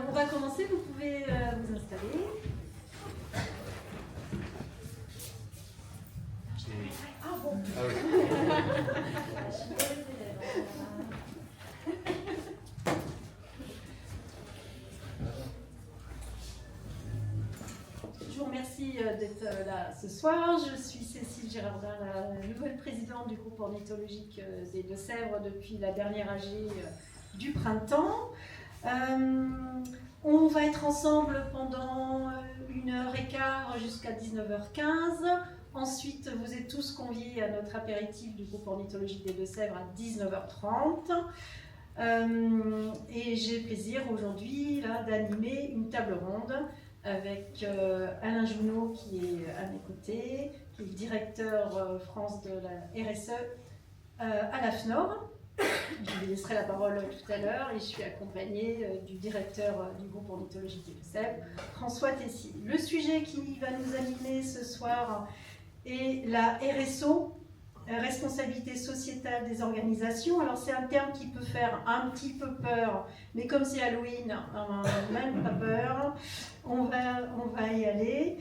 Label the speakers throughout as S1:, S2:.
S1: On va commencer, vous pouvez vous installer. Ah bon.
S2: Ah oui.
S1: Je vous remercie d'être là ce soir. Je suis Cécile Girardin, la nouvelle présidente du groupe ornithologique des Deux-Sèvres depuis la dernière AG du printemps. On va être ensemble pendant 1h15 jusqu'à 19h15. Ensuite, vous êtes tous conviés à notre apéritif du groupe ornithologique des Deux-Sèvres à 19h30. Et j'ai le plaisir aujourd'hui d'animer une table ronde avec Alain Jounot qui est à mes côtés, qui est le directeur France de la RSE à la FNOR. Je lui laisserai la parole tout à l'heure et je suis accompagnée du directeur du groupe ornithologique des Deux-Sèvres, François Tessier. Le sujet qui va nous animer ce soir est la RSO, responsabilité sociétale des organisations. Alors c'est un terme qui peut faire un petit peu peur, mais comme c'est Halloween, même pas peur, on va y aller.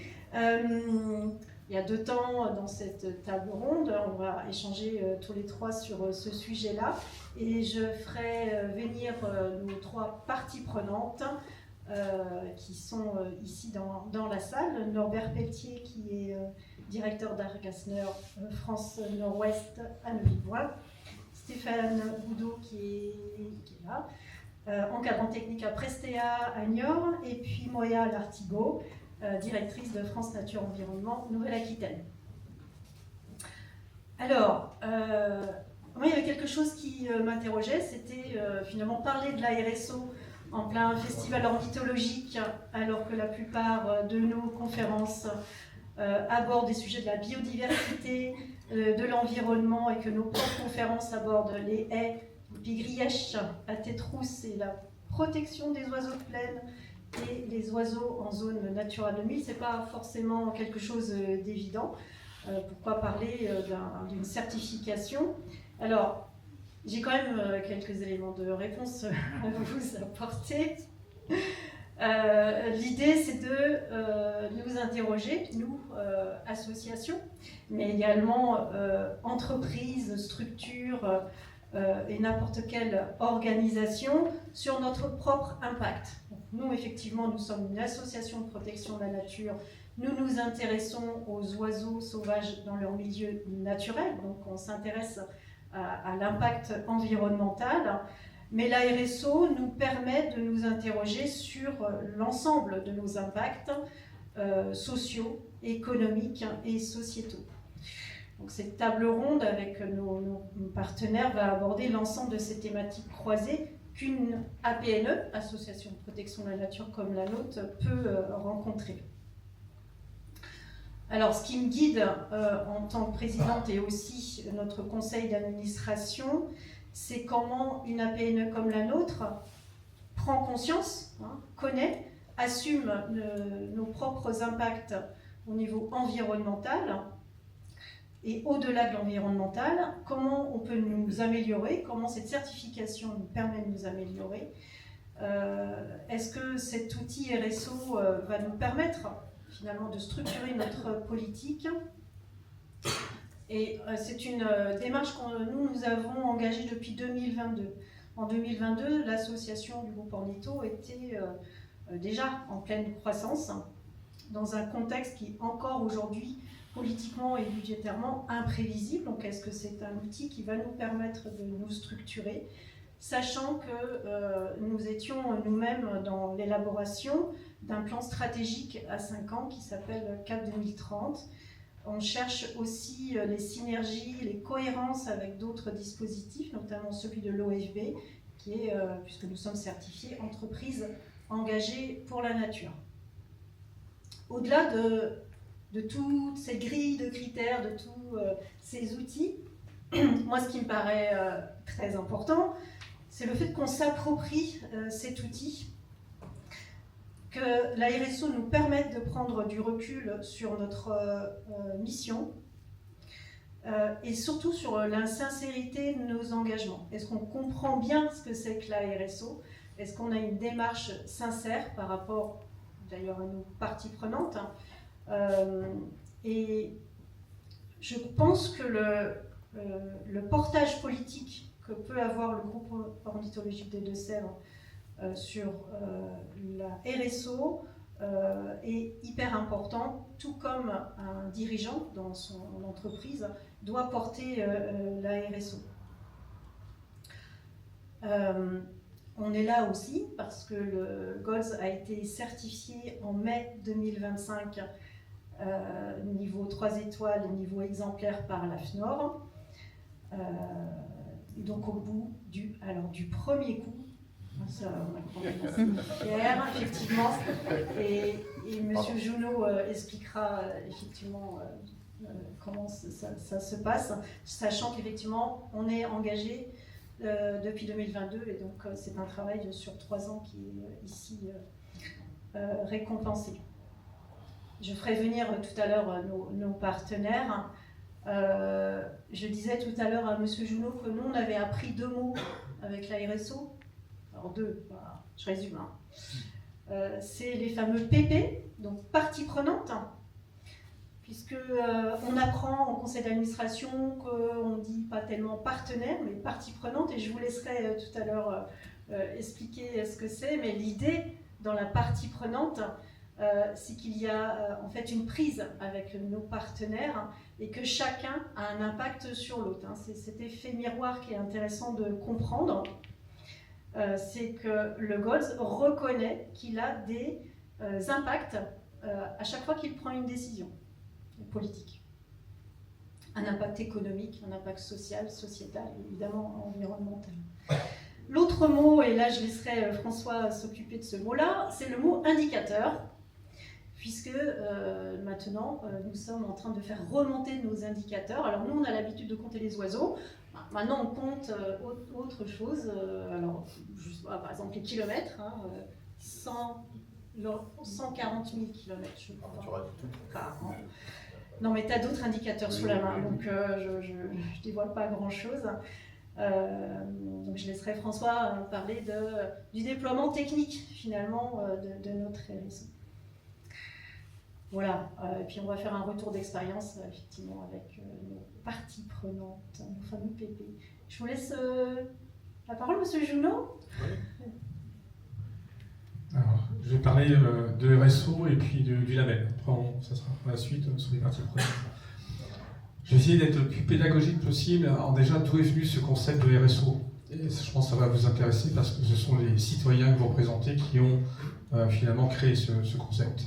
S1: Il y a 2 temps dans cette table ronde, on va échanger tous les 3 sur ce sujet-là et je ferai venir nos 3 parties prenantes qui sont ici dans la salle. Norbert Pelletier qui est directeur d'Argasner France Nord-Ouest à Neuville-Bois, Stéphane Boudot qui est là, encadrant technique à Prestea à Niort, et puis Moya Lartigot, directrice de France Nature Environnement Nouvelle-Aquitaine. Alors, moi il y avait quelque chose qui m'interrogeait, c'était finalement parler de la RSO en plein festival ornithologique, alors que la plupart de nos conférences abordent des sujets de la biodiversité, de l'environnement, et que nos propres conférences abordent les haies, les pigrièches à tête rousse et la protection des oiseaux de plaine et les oiseaux en zone Natura 2000, c'est pas forcément quelque chose d'évident. Pourquoi parler d'une certification? Alors, j'ai quand même quelques éléments de réponse à vous apporter. L'idée, c'est de nous interroger, nous, associations, mais également entreprises, structures et n'importe quelle organisation, sur notre propre impact. Nous, effectivement, nous sommes une association de protection de la nature. Nous nous intéressons aux oiseaux sauvages dans leur milieu naturel, donc on s'intéresse à l'impact environnemental. Mais la RSO nous permet de nous interroger sur l'ensemble de nos impacts sociaux, économiques et sociétaux. Donc cette table ronde avec nos partenaires va aborder l'ensemble de ces thématiques croisées qu'une APNE, Association de protection de la nature comme la nôtre, peut rencontrer. Alors ce qui me guide en tant que présidente et aussi notre conseil d'administration, c'est comment une APNE comme la nôtre prend conscience, connaît, assume nos propres impacts au niveau environnemental, et au-delà de l'environnemental, comment on peut nous améliorer, comment cette certification nous permet de nous améliorer. Est-ce que cet outil RSO va nous permettre finalement de structurer notre politique? Et c'est une démarche que nous avons engagée depuis 2022. En 2022, l'association du groupe Ornitho était déjà en pleine croissance, dans un contexte qui encore aujourd'hui, politiquement et budgétairement, imprévisible. Donc est-ce que c'est un outil qui va nous permettre de nous structurer, sachant que nous étions nous-mêmes dans l'élaboration d'un plan stratégique à 5 ans qui s'appelle CAP 2030. On cherche aussi les synergies, les cohérences avec d'autres dispositifs, notamment celui de l'OFB, qui est, puisque nous sommes certifiés, entreprise engagée pour la nature. Au-delà de toutes ces grilles de critères, de tous ces outils, moi ce qui me paraît très important, c'est le fait qu'on s'approprie cet outil, que la RSO nous permette de prendre du recul sur notre mission et surtout sur la sincérité de nos engagements. Est-ce qu'on comprend bien ce que c'est que la RSO? est-ce qu'on a une démarche sincère par rapport d'ailleurs à nos parties prenantes, et je pense que le portage politique que peut avoir le groupe ornithologique des Deux-Sèvres sur la RSO est hyper important, tout comme un dirigeant dans son entreprise doit porter la RSO. On est là aussi parce que le GOLS a été certifié en mai 2025 niveau 3 étoiles et niveau exemplaire par la FNOR. Et donc au bout du premier coup, ça, on a hier, effectivement, et M. Junot expliquera effectivement comment ça se passe, sachant qu'effectivement on est engagé depuis 2022 et donc c'est un travail sur 3 ans qui est ici récompensé. Je ferai venir tout à l'heure nos partenaires. Je disais tout à l'heure à M. Junot que nous on avait appris 2 mots avec la RSO. Alors 2, voilà, je résume. C'est les fameux PP, donc partie prenante, puisque on apprend en conseil d'administration qu'on ne dit pas tellement partenaire, mais partie prenante, et je vous laisserai tout à l'heure expliquer ce que c'est, mais l'idée dans la partie prenante, c'est qu'il y a en fait une prise avec nos partenaires et que chacun a un impact sur l'autre. C'est cet effet miroir qui est intéressant de comprendre. C'est que le GOLS reconnaît qu'il a des impacts à chaque fois qu'il prend une décision politique. Un impact économique, un impact social, sociétal et évidemment environnemental. L'autre mot, et là je laisserai François s'occuper de ce mot-là, c'est le mot indicateur, puisque maintenant nous sommes en train de faire remonter nos indicateurs. Alors nous on a l'habitude de compter les oiseaux. Maintenant, on compte autre chose. Alors, par exemple, les kilomètres, 140 000 kilomètres, je crois. Non, mais tu as d'autres indicateurs sous la main, donc je ne dévoile pas grand-chose. Donc, je laisserai François parler du déploiement technique, finalement, de notre RSO. Voilà, et puis on va faire un retour d'expérience, effectivement, avec nos parties prenantes, nos fameux PP. Je vous laisse la parole, Monsieur Junot.
S2: Oui. Alors, je vais parler de RSO et puis du label. Après, ça sera la suite sur les parties prenantes. Je vais essayer d'être le plus pédagogique possible. Alors déjà, d'où est venu ce concept de RSO? Et je pense que ça va vous intéresser parce que ce sont les citoyens que vous représentez qui ont finalement créé ce concept.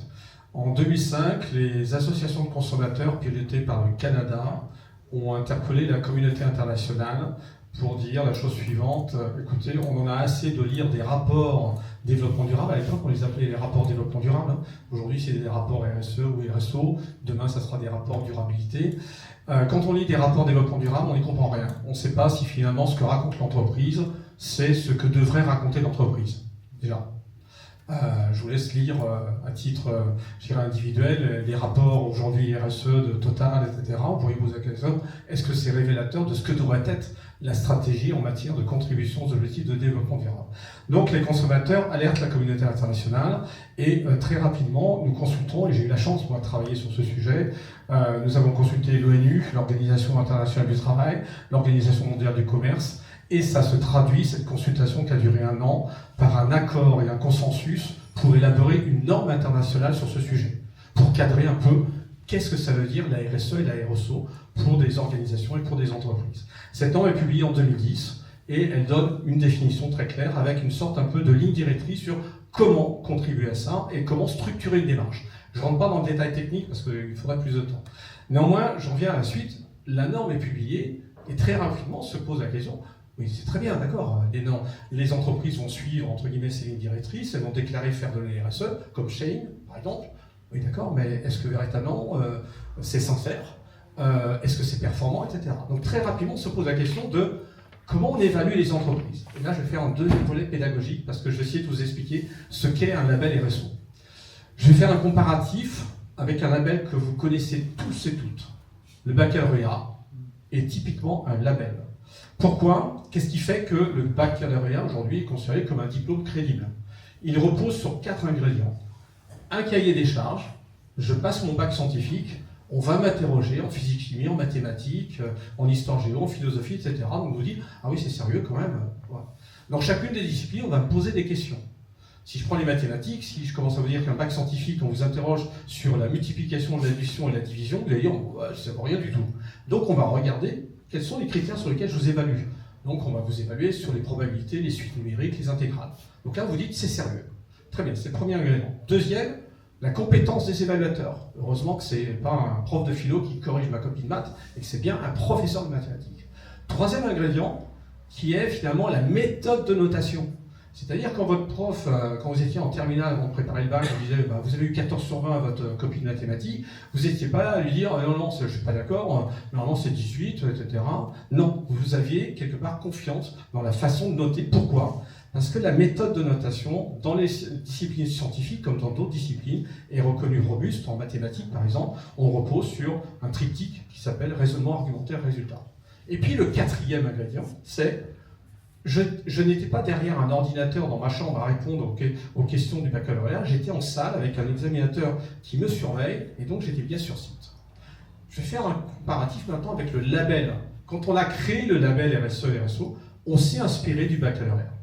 S2: En 2005, les associations de consommateurs pilotées par le Canada ont interpellé la communauté internationale pour dire la chose suivante: écoutez, on en a assez de lire des rapports développement durable. À l'époque, on les appelait les rapports développement durable. Aujourd'hui, c'est des rapports RSE ou RSO. Demain, ça sera des rapports durabilité. Quand on lit des rapports développement durable, on n'y comprend rien. On ne sait pas si finalement ce que raconte l'entreprise, c'est ce que devrait raconter l'entreprise. Déjà. Je vous laisse lire à titre individuel les rapports aujourd'hui RSE de Total, etc. Vous pourriez vous poser la question: est-ce que c'est révélateur de ce que devrait être la stratégie en matière de contribution aux objectifs de développement durable? Donc les consommateurs alertent la communauté internationale et très rapidement nous consultons, et j'ai eu la chance moi de travailler sur ce sujet. Nous avons consulté l'ONU, l'Organisation internationale du travail, l'Organisation mondiale du commerce. Et ça se traduit, cette consultation qui a duré 1 an, par un accord et un consensus pour élaborer une norme internationale sur ce sujet, pour cadrer un peu qu'est-ce que ça veut dire la RSE et la RSO pour des organisations et pour des entreprises. Cette norme est publiée en 2010 et elle donne une définition très claire avec une sorte un peu de ligne directrice sur comment contribuer à ça et comment structurer une démarche. Je ne rentre pas dans le détail technique parce qu'il faudrait plus de temps. Néanmoins, j'en viens à la suite. La norme est publiée et très rapidement se pose la question: oui, c'est très bien, d'accord. Les entreprises vont suivre, entre guillemets, ces lignes directrices, elles vont déclarer faire de la RSE, comme Shane, par exemple. Oui, d'accord, mais est-ce que véritablement c'est sincère? Est-ce que c'est performant, etc. Donc très rapidement, on se pose la question de comment on évalue les entreprises. Et là, je vais faire un deuxième volet pédagogique parce que je vais essayer de vous expliquer ce qu'est un label RSO. Je vais faire un comparatif avec un label que vous connaissez tous et toutes. Le baccalauréat est typiquement un label. Pourquoi? Qu'est-ce qui fait que le baccalauréat aujourd'hui est considéré comme un diplôme crédible? Il repose sur 4 ingrédients. Un cahier des charges, je passe mon bac scientifique, on va m'interroger en physique-chimie, en mathématiques, en histoire-géo, en philosophie, etc. Donc on vous dit, ah oui, c'est sérieux quand même. Voilà. Dans chacune des disciplines, on va me poser des questions. Si je prends les mathématiques, si je commence à vous dire qu'un bac scientifique, on vous interroge sur la multiplication, l'addition et la division, vous allez dire, ouais, je ne sais rien du tout. Donc on va regarder quels sont les critères sur lesquels je vous évalue. Donc on va vous évaluer sur les probabilités, les suites numériques, les intégrales. Donc là, vous dites, c'est sérieux. Très bien, c'est le premier ingrédient. Deuxième, la compétence des évaluateurs. Heureusement que ce n'est pas un prof de philo qui corrige ma copie de maths, et que c'est bien un professeur de mathématiques. Troisième ingrédient, qui est finalement la méthode de notation. C'est-à-dire quand votre prof, quand vous étiez en terminale avant de préparer le bac, vous disait vous avez eu 14 sur 20 à votre copie de mathématiques, vous n'étiez pas là à lui dire non, non, je ne suis pas d'accord, normalement c'est 18, etc. Non, vous aviez quelque part confiance dans la façon de noter. Pourquoi? Parce que la méthode de notation, dans les disciplines scientifiques comme dans d'autres disciplines, est reconnue robuste. En mathématiques, par exemple, on repose sur un triptyque qui s'appelle raisonnement, argumentaire, résultat. Et puis le quatrième ingrédient, c'est je n'étais pas derrière un ordinateur dans ma chambre à répondre aux questions du baccalauréat, j'étais en salle avec un examinateur qui me surveille, et donc j'étais bien sur site. Je vais faire un comparatif maintenant avec le label. Quand on a créé le label RSE et RSO, on s'est inspiré du baccalauréat,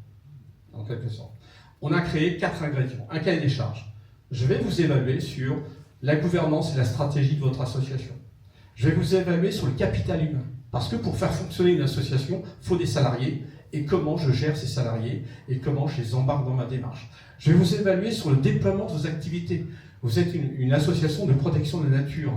S2: en quelque sorte. On a créé 4 ingrédients, un cahier des charges. Je vais vous évaluer sur la gouvernance et la stratégie de votre association. Je vais vous évaluer sur le capital humain, parce que pour faire fonctionner une association, il faut des salariés, et comment je gère ces salariés, et comment je les embarque dans ma démarche. Je vais vous évaluer sur le déploiement de vos activités. Vous êtes une association de protection de la nature.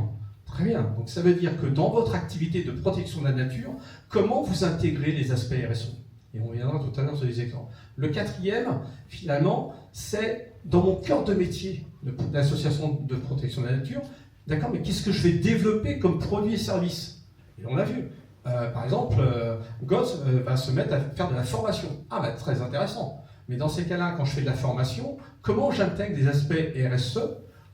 S2: Très bien, donc ça veut dire que dans votre activité de protection de la nature, comment vous intégrez les aspects RSE? Et on reviendra tout à l'heure sur les exemples. Le quatrième, finalement, c'est dans mon cœur de métier l'association de protection de la nature. D'accord, mais qu'est-ce que je vais développer comme produit et service? Et on l'a vu. Par exemple, Goss va se mettre à faire de la formation. Ah, bah, très intéressant. Mais dans ces cas-là, quand je fais de la formation, comment j'intègre des aspects RSE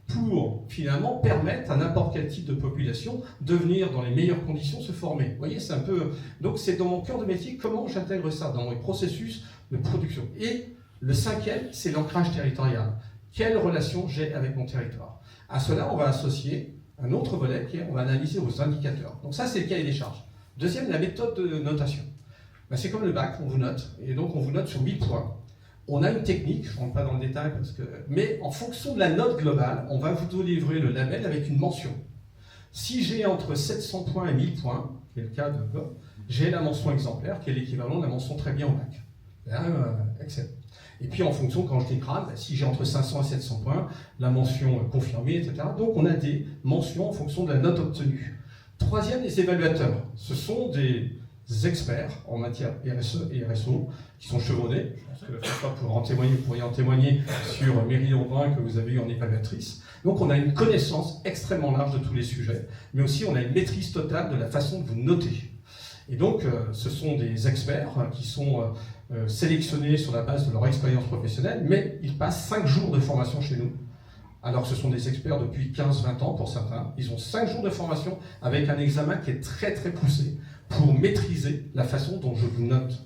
S2: pour finalement permettre à n'importe quel type de population de venir dans les meilleures conditions se former? Vous voyez, c'est un peu... Donc c'est dans mon cœur de métier, comment j'intègre ça dans mes processus de production. Et le cinquième, c'est l'ancrage territorial. Quelle relation j'ai avec mon territoire? À cela, on va associer un autre volet qui est, on va analyser vos indicateurs. Donc ça, c'est le cahier des charges. Deuxième, la méthode de notation. Ben, c'est comme le bac, on vous note, et donc on vous note sur 1000 points. On a une technique, je ne rentre pas dans le détail, mais en fonction de la note globale, on va vous délivrer le label avec une mention. Si j'ai entre 700 points et 1000 points, qui est le cas de Goss, j'ai la mention exemplaire, qui est l'équivalent de la mention très bien au bac. Excellent. Et puis en fonction, quand je dégrade, si j'ai entre 500 et 700 points, la mention confirmée, etc. Donc on a des mentions en fonction de la note obtenue. Troisième, les évaluateurs. Ce sont des experts en matière RSE et RSO qui sont chevronnés. Je pense que la fois vous pourriez en témoigner sur Méry Aubin que vous avez eu en évaluatrice. Donc on a une connaissance extrêmement large de tous les sujets, mais aussi on a une maîtrise totale de la façon de vous noter. Et donc ce sont des experts qui sont sélectionnés sur la base de leur expérience professionnelle, mais ils passent 5 jours de formation chez nous. Alors que ce sont des experts depuis 15-20 ans pour certains. Ils ont 5 jours de formation avec un examen qui est très très poussé pour maîtriser la façon dont je vous note.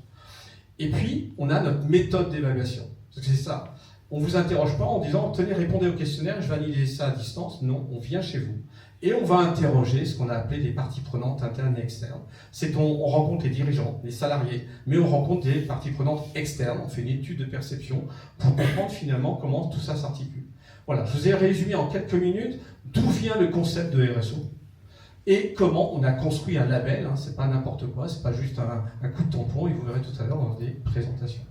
S2: Et puis, on a notre méthode d'évaluation. C'est ça. On ne vous interroge pas en disant « Tenez, répondez au questionnaire, je vais analyser ça à distance ». Non, on vient chez vous. Et on va interroger ce qu'on a appelé les parties prenantes internes et externes. C'est on rencontre les dirigeants, les salariés, mais on rencontre des parties prenantes externes. On fait une étude de perception pour comprendre finalement comment tout ça s'articule. Voilà, je vous ai résumé en quelques minutes d'où vient le concept de RSO et comment on a construit un label. Hein, c'est pas n'importe quoi, c'est pas juste un coup de tampon, et vous verrez tout à l'heure dans des présentations.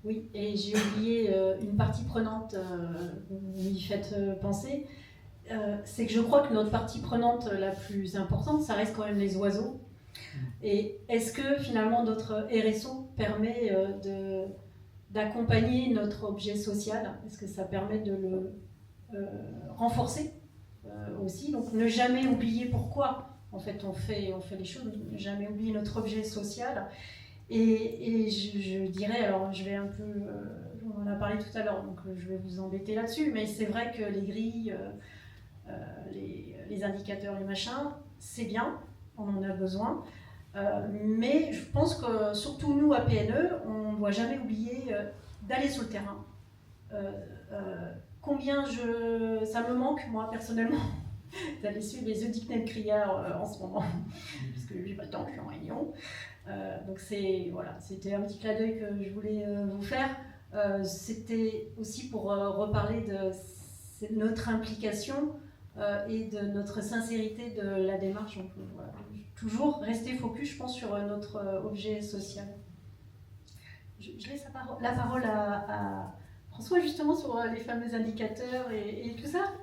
S1: Oui, et j'ai oublié une partie prenante, vous m'y faites penser, c'est que je crois que notre partie prenante la plus importante, ça reste quand même les oiseaux. Et est-ce que finalement notre RSO permet d'accompagner notre objet social? Est-ce que ça permet de le renforcer aussi? Donc ne jamais oublier pourquoi en fait on fait les choses, ne jamais oublier notre objet social. Et je dirais, alors je vais un peu, on en a parlé tout à l'heure, donc je vais vous embêter là-dessus, mais c'est vrai que les grilles, les indicateurs, les machins, c'est bien, on en a besoin. Mais je pense que surtout nous à PNE, on ne doit jamais oublier d'aller sur le terrain. Ça me manque moi personnellement d'aller suivre les œufs d'Icknen Criard en ce moment, parce que j'ai pas le temps, je suis en réunion. Donc c'était un petit clin d'œil que je voulais vous faire. C'était aussi pour reparler de notre implication et de notre sincérité de la démarche. Donc, voilà. Toujours rester focus, je pense, sur notre objet social. Je laisse la parole à François, justement, sur les fameux indicateurs et tout ça.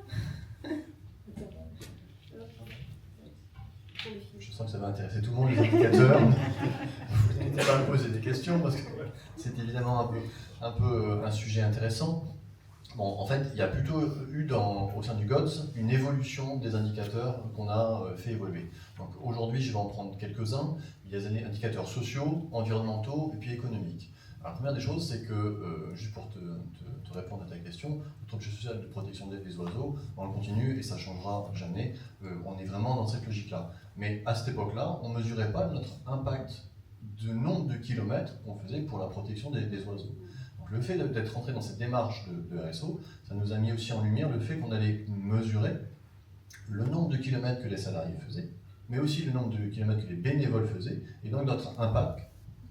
S3: Je sens que ça va intéresser tout le monde, les indicateurs. Vous n'hésitez pas à me poser des questions, parce que c'est évidemment un peu un sujet intéressant. Bon, en fait, il y a plutôt eu au sein du GOTS une évolution des indicateurs qu'on a fait évoluer. Donc aujourd'hui, je vais en prendre quelques-uns. Il y a des indicateurs sociaux, environnementaux et puis économiques. Alors, la première des choses, c'est que, juste pour te répondre à ta question, notre objet social de protection des oiseaux, on le continue et ça ne changera jamais. On est vraiment dans cette logique-là. Mais à cette époque-là, on ne mesurait pas notre impact de nombre de kilomètres qu'on faisait pour la protection des oiseaux. Donc, le fait d'être rentré dans cette démarche de RSO, ça nous a mis aussi en lumière le fait qu'on allait mesurer le nombre de kilomètres que les salariés faisaient, mais aussi le nombre de kilomètres que les bénévoles faisaient, et donc notre impact.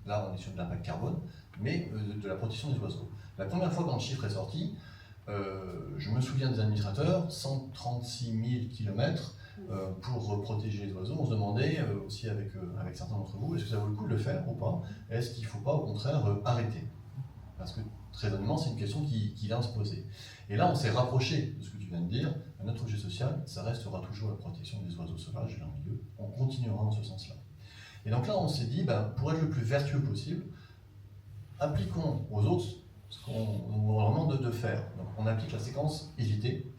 S3: Là, on est sur de l'impact carbone, mais de la protection des oiseaux. La première fois quand le chiffre est sorti, je me souviens des administrateurs, 136 000 km pour protéger les oiseaux. On se demandait aussi avec certains d'entre vous, est-ce que ça vaut le coup de le faire ou pas? Est-ce qu'il ne faut pas au contraire arrêter? Parce que très honnêtement, c'est une question qui vient se poser. Et là, on s'est rapproché de ce que tu viens de dire. Notre objet social, ça restera toujours la protection des oiseaux sauvages et leur milieu. On continuera dans ce sens-là. Et donc là, on s'est dit, pour être le plus vertueux possible, appliquons aux autres ce qu'on leur demande de faire. Donc on applique la séquence éviter,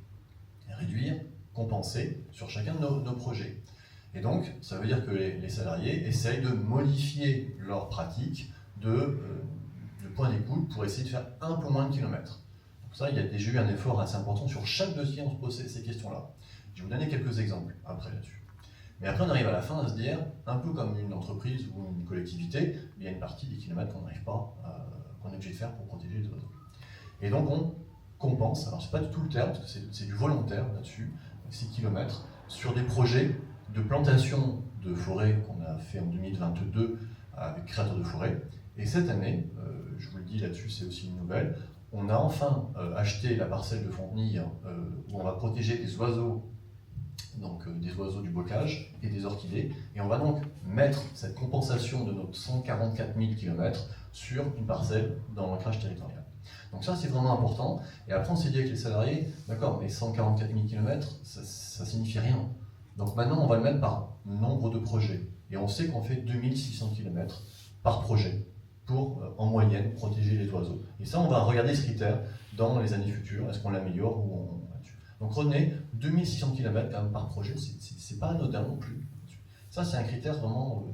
S3: réduire, compenser sur chacun de nos projets. Et donc, ça veut dire que les salariés essayent de modifier leurs pratiques de point d'écoute pour essayer de faire un peu moins de kilomètres. Donc ça, il y a déjà eu un effort assez important sur chaque dossier, on se pose ces questions-là. Je vais vous donner quelques exemples après là-dessus. Mais après, on arrive à la fin à se dire, un peu comme une entreprise ou une collectivité, il y a une partie des kilomètres qu'on n'arrive pas, qu'on est obligé de faire pour protéger les oiseaux. Et donc on compense, alors c'est pas du tout le terme, parce que c'est du volontaire là-dessus, 6 km, sur des projets de plantation de forêt qu'on a fait en 2022 avec Créateurs de forêt. Et cette année, je vous le dis là-dessus, c'est aussi une nouvelle, on a enfin acheté la parcelle de Fontenille où on va protéger des oiseaux, donc des oiseaux du bocage et des orchidées, et on va donc mettre cette compensation de notre 144 000 km sur une parcelle dans l'ancrage territorial. Donc ça, c'est vraiment important. Et après, on s'est dit avec les salariés, d'accord, mais 144 000 km, ça signifie rien. Donc maintenant, on va le mettre par nombre de projets. Et on sait qu'on fait 2600 km par projet pour, en moyenne, protéger les oiseaux. Et ça, on va regarder ce critère dans les années futures. Est-ce qu'on l'améliore ou on... Donc retenez, 2600 km quand même par projet, c'est pas anodin non plus. Ça, c'est un critère vraiment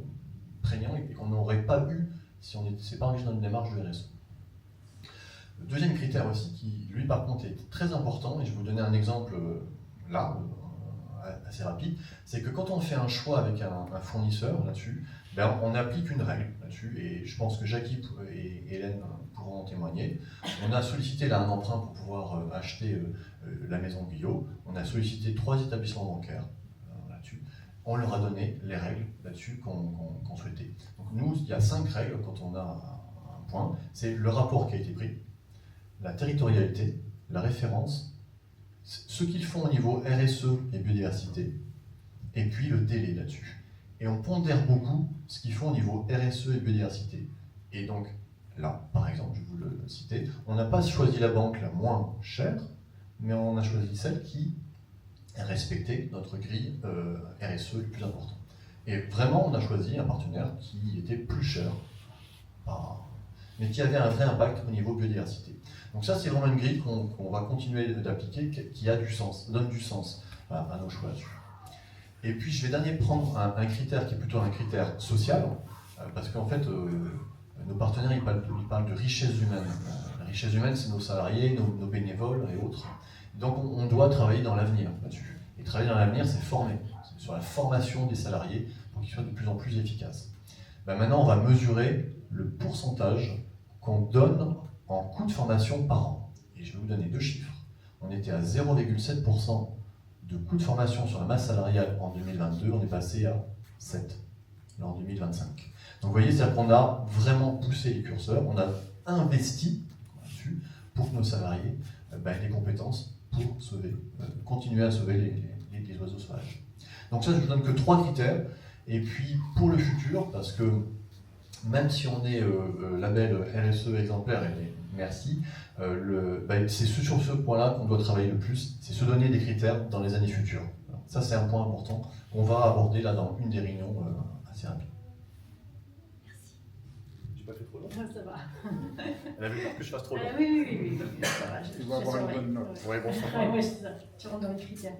S3: prégnant et qu'on n'aurait pas eu si on n'était pas engagé dans une démarche de RSE. Le deuxième critère aussi, qui lui par contre est très important, et je vais vous donner un exemple là, assez rapide, c'est que quand on fait un choix avec un fournisseur là-dessus, on applique une règle là-dessus, et je pense que Jackie et Hélène pourront en témoigner. On a sollicité là un emprunt pour pouvoir acheter la maison Guyot, on a sollicité 3 établissements bancaires là-dessus, on leur a donné les règles là-dessus qu'on souhaitait. Donc nous, il y a 5 règles quand on a un point, c'est le rapport qui a été pris, la territorialité, la référence, ce qu'ils font au niveau RSE et biodiversité, et puis le délai là-dessus. Et on pondère beaucoup ce qu'ils font au niveau RSE et biodiversité. Et donc là, par exemple, je vais vous le citer, on n'a pas choisi la banque la moins chère, mais on a choisi celle qui respectait notre grille RSE le plus important. Et vraiment, on a choisi un partenaire qui était plus cher, mais qui avait un vrai impact au niveau biodiversité. Donc ça, c'est vraiment une grille qu'on va continuer d'appliquer, qui a du sens, donne du sens à nos choix là-dessus. Et puis, je vais prendre un critère qui est plutôt un critère social, parce qu'en fait, nos partenaires, ils parlent de richesse humaine. La richesse humaine, c'est nos salariés, nos bénévoles et autres. Donc, on doit travailler dans l'avenir là-dessus. Et travailler dans l'avenir, c'est former. C'est sur la formation des salariés pour qu'ils soient de plus en plus efficaces. Ben maintenant, on va mesurer le pourcentage qu'on donne en coût de formation par an. Et je vais vous donner 2 chiffres. On était à 0,7% de coût de formation sur la masse salariale en 2022, on est passé à 7 en 2025. Donc vous voyez, c'est-à-dire qu'on a vraiment poussé les curseurs, on a investi là-dessus pour que nos salariés aient les compétences pour sauver, continuer à sauver les oiseaux sauvages. Donc ça, je ne vous donne que 3 critères. Et puis pour le futur, parce que même si on est label RSE exemplaire, et merci, c'est sur ce point-là qu'on doit travailler le plus, c'est se donner des critères dans les années futures. Ça, c'est un point important qu'on va aborder là dans une des réunions assez rapide.
S1: Merci.
S3: J'ai pas fait trop long?
S1: Ça va.
S3: Elle avait peur que je fasse trop long.
S1: Oui, ça va.
S4: Tu vas avoir une bonne note.
S3: Ouais, bon, ça
S1: Ouais, c'est ça. Tu rentres dans les critères.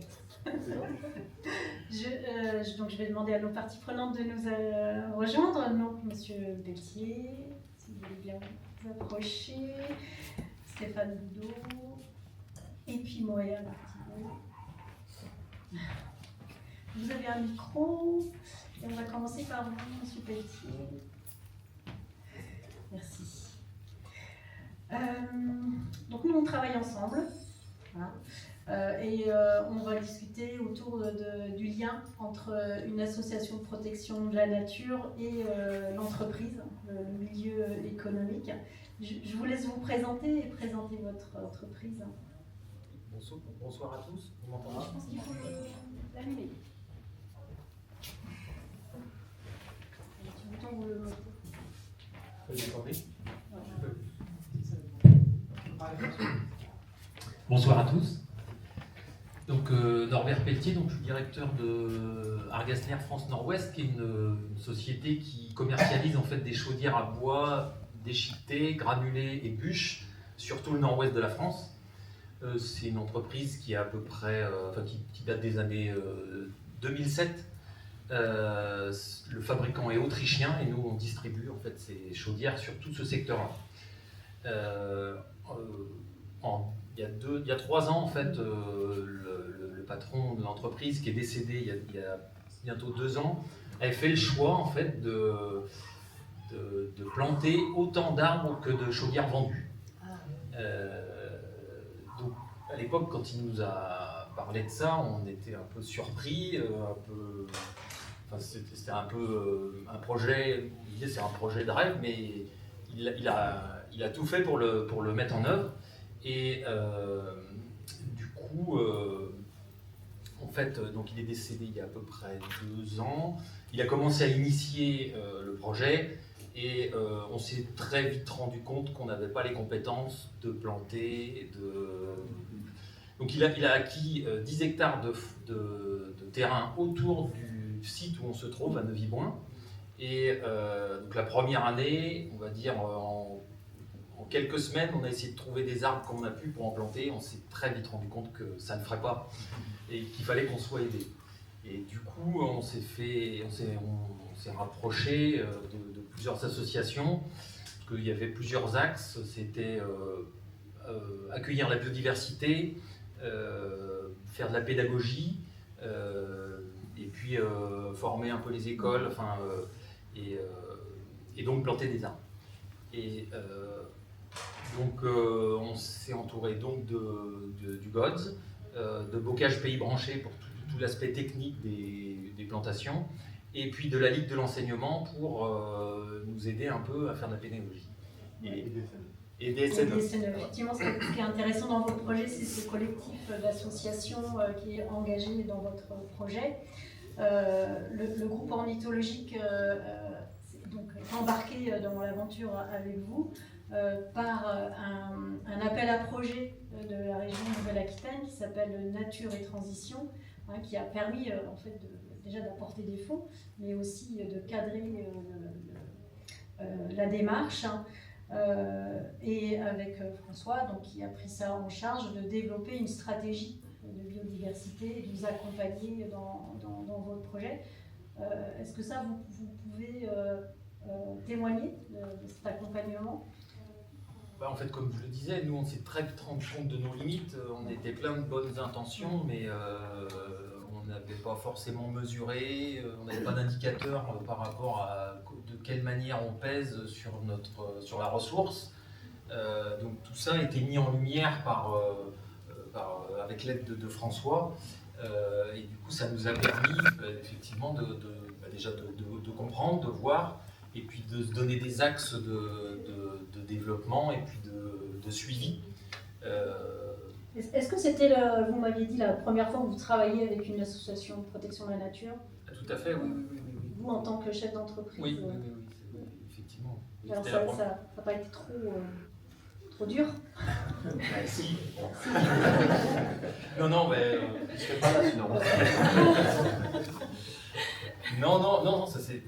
S1: Donc je vais demander à nos parties prenantes de nous rejoindre. Donc Monsieur Pelletier, si vous voulez bien vous approcher, Stéphane Boudot, et puis Moëa Martineau. Vous avez un micro, et on va commencer par vous, Monsieur Pelletier. Merci. Donc nous on travaille ensemble. Hein. On va discuter autour du lien entre une association de protection de la nature et l'entreprise, le milieu économique. Je vous laisse vous présenter et présenter votre entreprise.
S5: Bonsoir à tous, vous m'entendez?
S1: Je pense qu'il faut l'allumer. Le petit bouton, vous le mettez.
S5: Vous m'entendez?
S1: Ouais.
S5: Bonsoir à tous. Donc Norbert Pelletier, donc je suis directeur de Argasner France Nord-Ouest, qui est une société qui commercialise en fait des chaudières à bois déchiquetées, granulées et bûches sur tout le nord-ouest de la France. C'est une entreprise qui est à peu près, qui date des années 2007. Le fabricant est autrichien et nous on distribue en fait ces chaudières sur tout ce secteur-là. Il y a 3 ans, en fait, le patron de l'entreprise, qui est décédé il y a bientôt 2 ans, avait fait le choix en fait, de planter autant d'arbres que de chaudières vendues. Donc, à l'époque, quand il nous a parlé de ça, on était un peu surpris, c'était un peu un projet, on disait c'est un projet de rêve, mais il a tout fait pour le mettre en œuvre. Et du coup, en fait, donc il est décédé il y a à peu près 2 ans. Il a commencé à initier le projet et on s'est très vite rendu compte qu'on n'avait pas les compétences de planter. Donc il a acquis 10 hectares de terrain autour du site où on se trouve, à Neuvy-Boin. Et donc la première année, on va dire en quelques semaines, on a essayé de trouver des arbres qu'on a pu pour en planter. On s'est très vite rendu compte que ça ne ferait pas et qu'il fallait qu'on soit aidé. Et du coup, on s'est rapproché de plusieurs associations, parce qu'il y avait plusieurs axes. C'était accueillir la biodiversité, faire de la pédagogie, et puis former un peu les écoles, et donc planter des arbres. Et donc on s'est entouré donc du GODS, de Bocage Pays Branché pour tout l'aspect technique des plantations, et puis de la Ligue de l'enseignement pour nous aider un peu à faire de la pédagogie. Et des SNE.
S1: Effectivement, ce qui est intéressant dans votre projet, c'est ce collectif d'associations qui est engagé dans votre projet. Le groupe ornithologique donc embarqué dans l'aventure avec vous par un appel à projet de la région Nouvelle-Aquitaine qui s'appelle Nature et Transition, qui a permis en fait déjà d'apporter des fonds, mais aussi de cadrer la démarche. Et avec François, donc, qui a pris ça en charge, de développer une stratégie de biodiversité et de vous accompagner dans votre projet. Est-ce que ça, vous pouvez témoigner de cet accompagnement?
S5: En fait, comme je le disais, nous on s'est très vite rendu compte de nos limites. On était plein de bonnes intentions, mais on n'avait pas forcément mesuré, on n'avait pas d'indicateur par rapport à quelle manière on pèse sur la ressource. Donc tout ça a été mis en lumière avec l'aide de François. Et du coup, ça nous a permis effectivement déjà de comprendre, de voir, et puis de se donner des axes de développement et puis de suivi.
S1: Est-ce que c'était, vous m'aviez dit, la première fois que vous travailliez avec une association de protection de la nature?
S5: Tout à fait, oui.
S1: Vous, en tant que chef d'entreprise?
S5: Oui, effectivement.
S1: Alors ça n'a pas été trop dur?
S5: Si. Non, mais
S3: Je serais pas là sinon.
S5: Non, ça s'est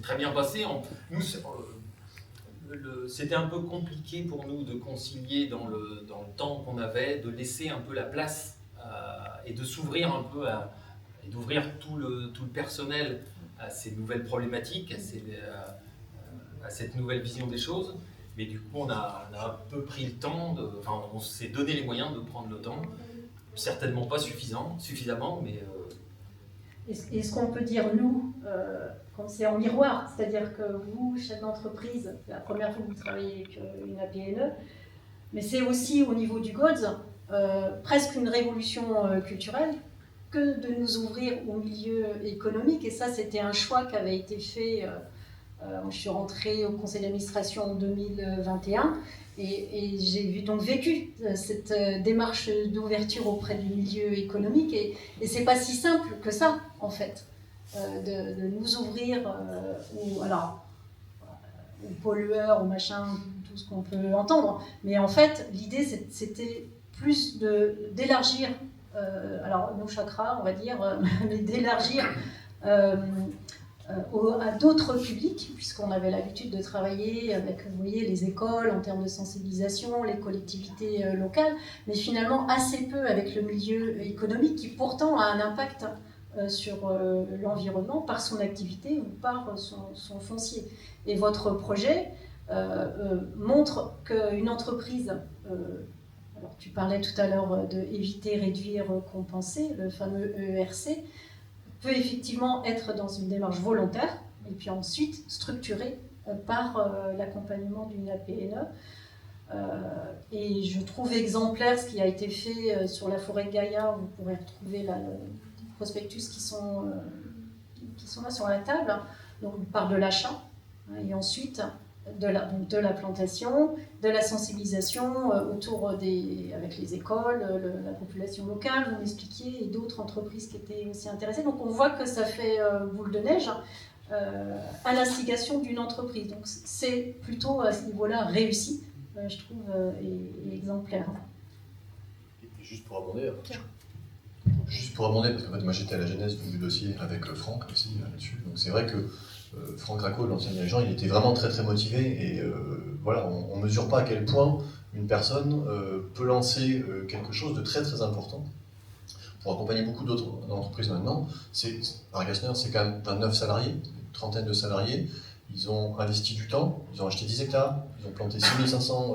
S5: très bien passé. Nous, c'était un peu compliqué pour nous de concilier dans le temps qu'on avait, de laisser un peu la place et de s'ouvrir un peu et d'ouvrir tout le personnel à ces nouvelles problématiques, à cette nouvelle vision des choses. Mais du coup, on a un peu pris le temps, on s'est donné les moyens de prendre le temps. Certainement pas suffisamment, mais...
S1: Est-ce qu'on peut dire, nous, quand c'est en miroir, c'est-à-dire que vous, chef d'entreprise, c'est la première fois que vous travaillez avec une APNE, mais c'est aussi au niveau du GODS, presque une révolution culturelle, que de nous ouvrir au milieu économique. Et ça, c'était un choix qui avait été fait. Je suis rentrée au conseil d'administration en 2021 et j'ai donc vécu cette démarche d'ouverture auprès du milieu économique. Et c'est pas si simple que ça, en fait, de nous ouvrir aux pollueurs, aux machins, tout ce qu'on peut entendre. Mais en fait, l'idée, c'était plus d'élargir, nos chakras, on va dire, mais d'élargir à d'autres publics, puisqu'on avait l'habitude de travailler avec, vous voyez, les écoles en termes de sensibilisation, les collectivités locales, mais finalement assez peu avec le milieu économique qui pourtant a un impact sur l'environnement par son activité ou par son foncier. Et votre projet montre qu'une entreprise, alors tu parlais tout à l'heure de éviter, réduire, compenser, le fameux ERC, peut effectivement être dans une démarche volontaire et puis ensuite structurée par l'accompagnement d'une APNE. Et je trouve exemplaire ce qui a été fait sur la forêt de Gaïa. Vous pourrez retrouver là, les prospectus qui sont là sur la table. Donc on parle de l'achat et ensuite de la plantation, de la sensibilisation avec les écoles, la population locale, vous m'expliquiez, et d'autres entreprises qui étaient aussi intéressées. Donc on voit que ça fait boule de neige à l'instigation d'une entreprise. Donc c'est plutôt à ce niveau-là réussi, je trouve, et exemplaire.
S3: Et juste pour abonder, parce qu'en fait moi j'étais à la genèse du dossier avec Franck aussi là-dessus. Donc c'est vrai que Franck Racco, l'ancien dirigeant, il était vraiment très très motivé et voilà, on ne mesure pas à quel point une personne peut lancer quelque chose de très très important pour accompagner beaucoup d'autres entreprises maintenant. Argasner, c'est quand même 29 salariés, une trentaine de salariés. Ils ont investi du temps, ils ont acheté 10 hectares, ils ont planté 6500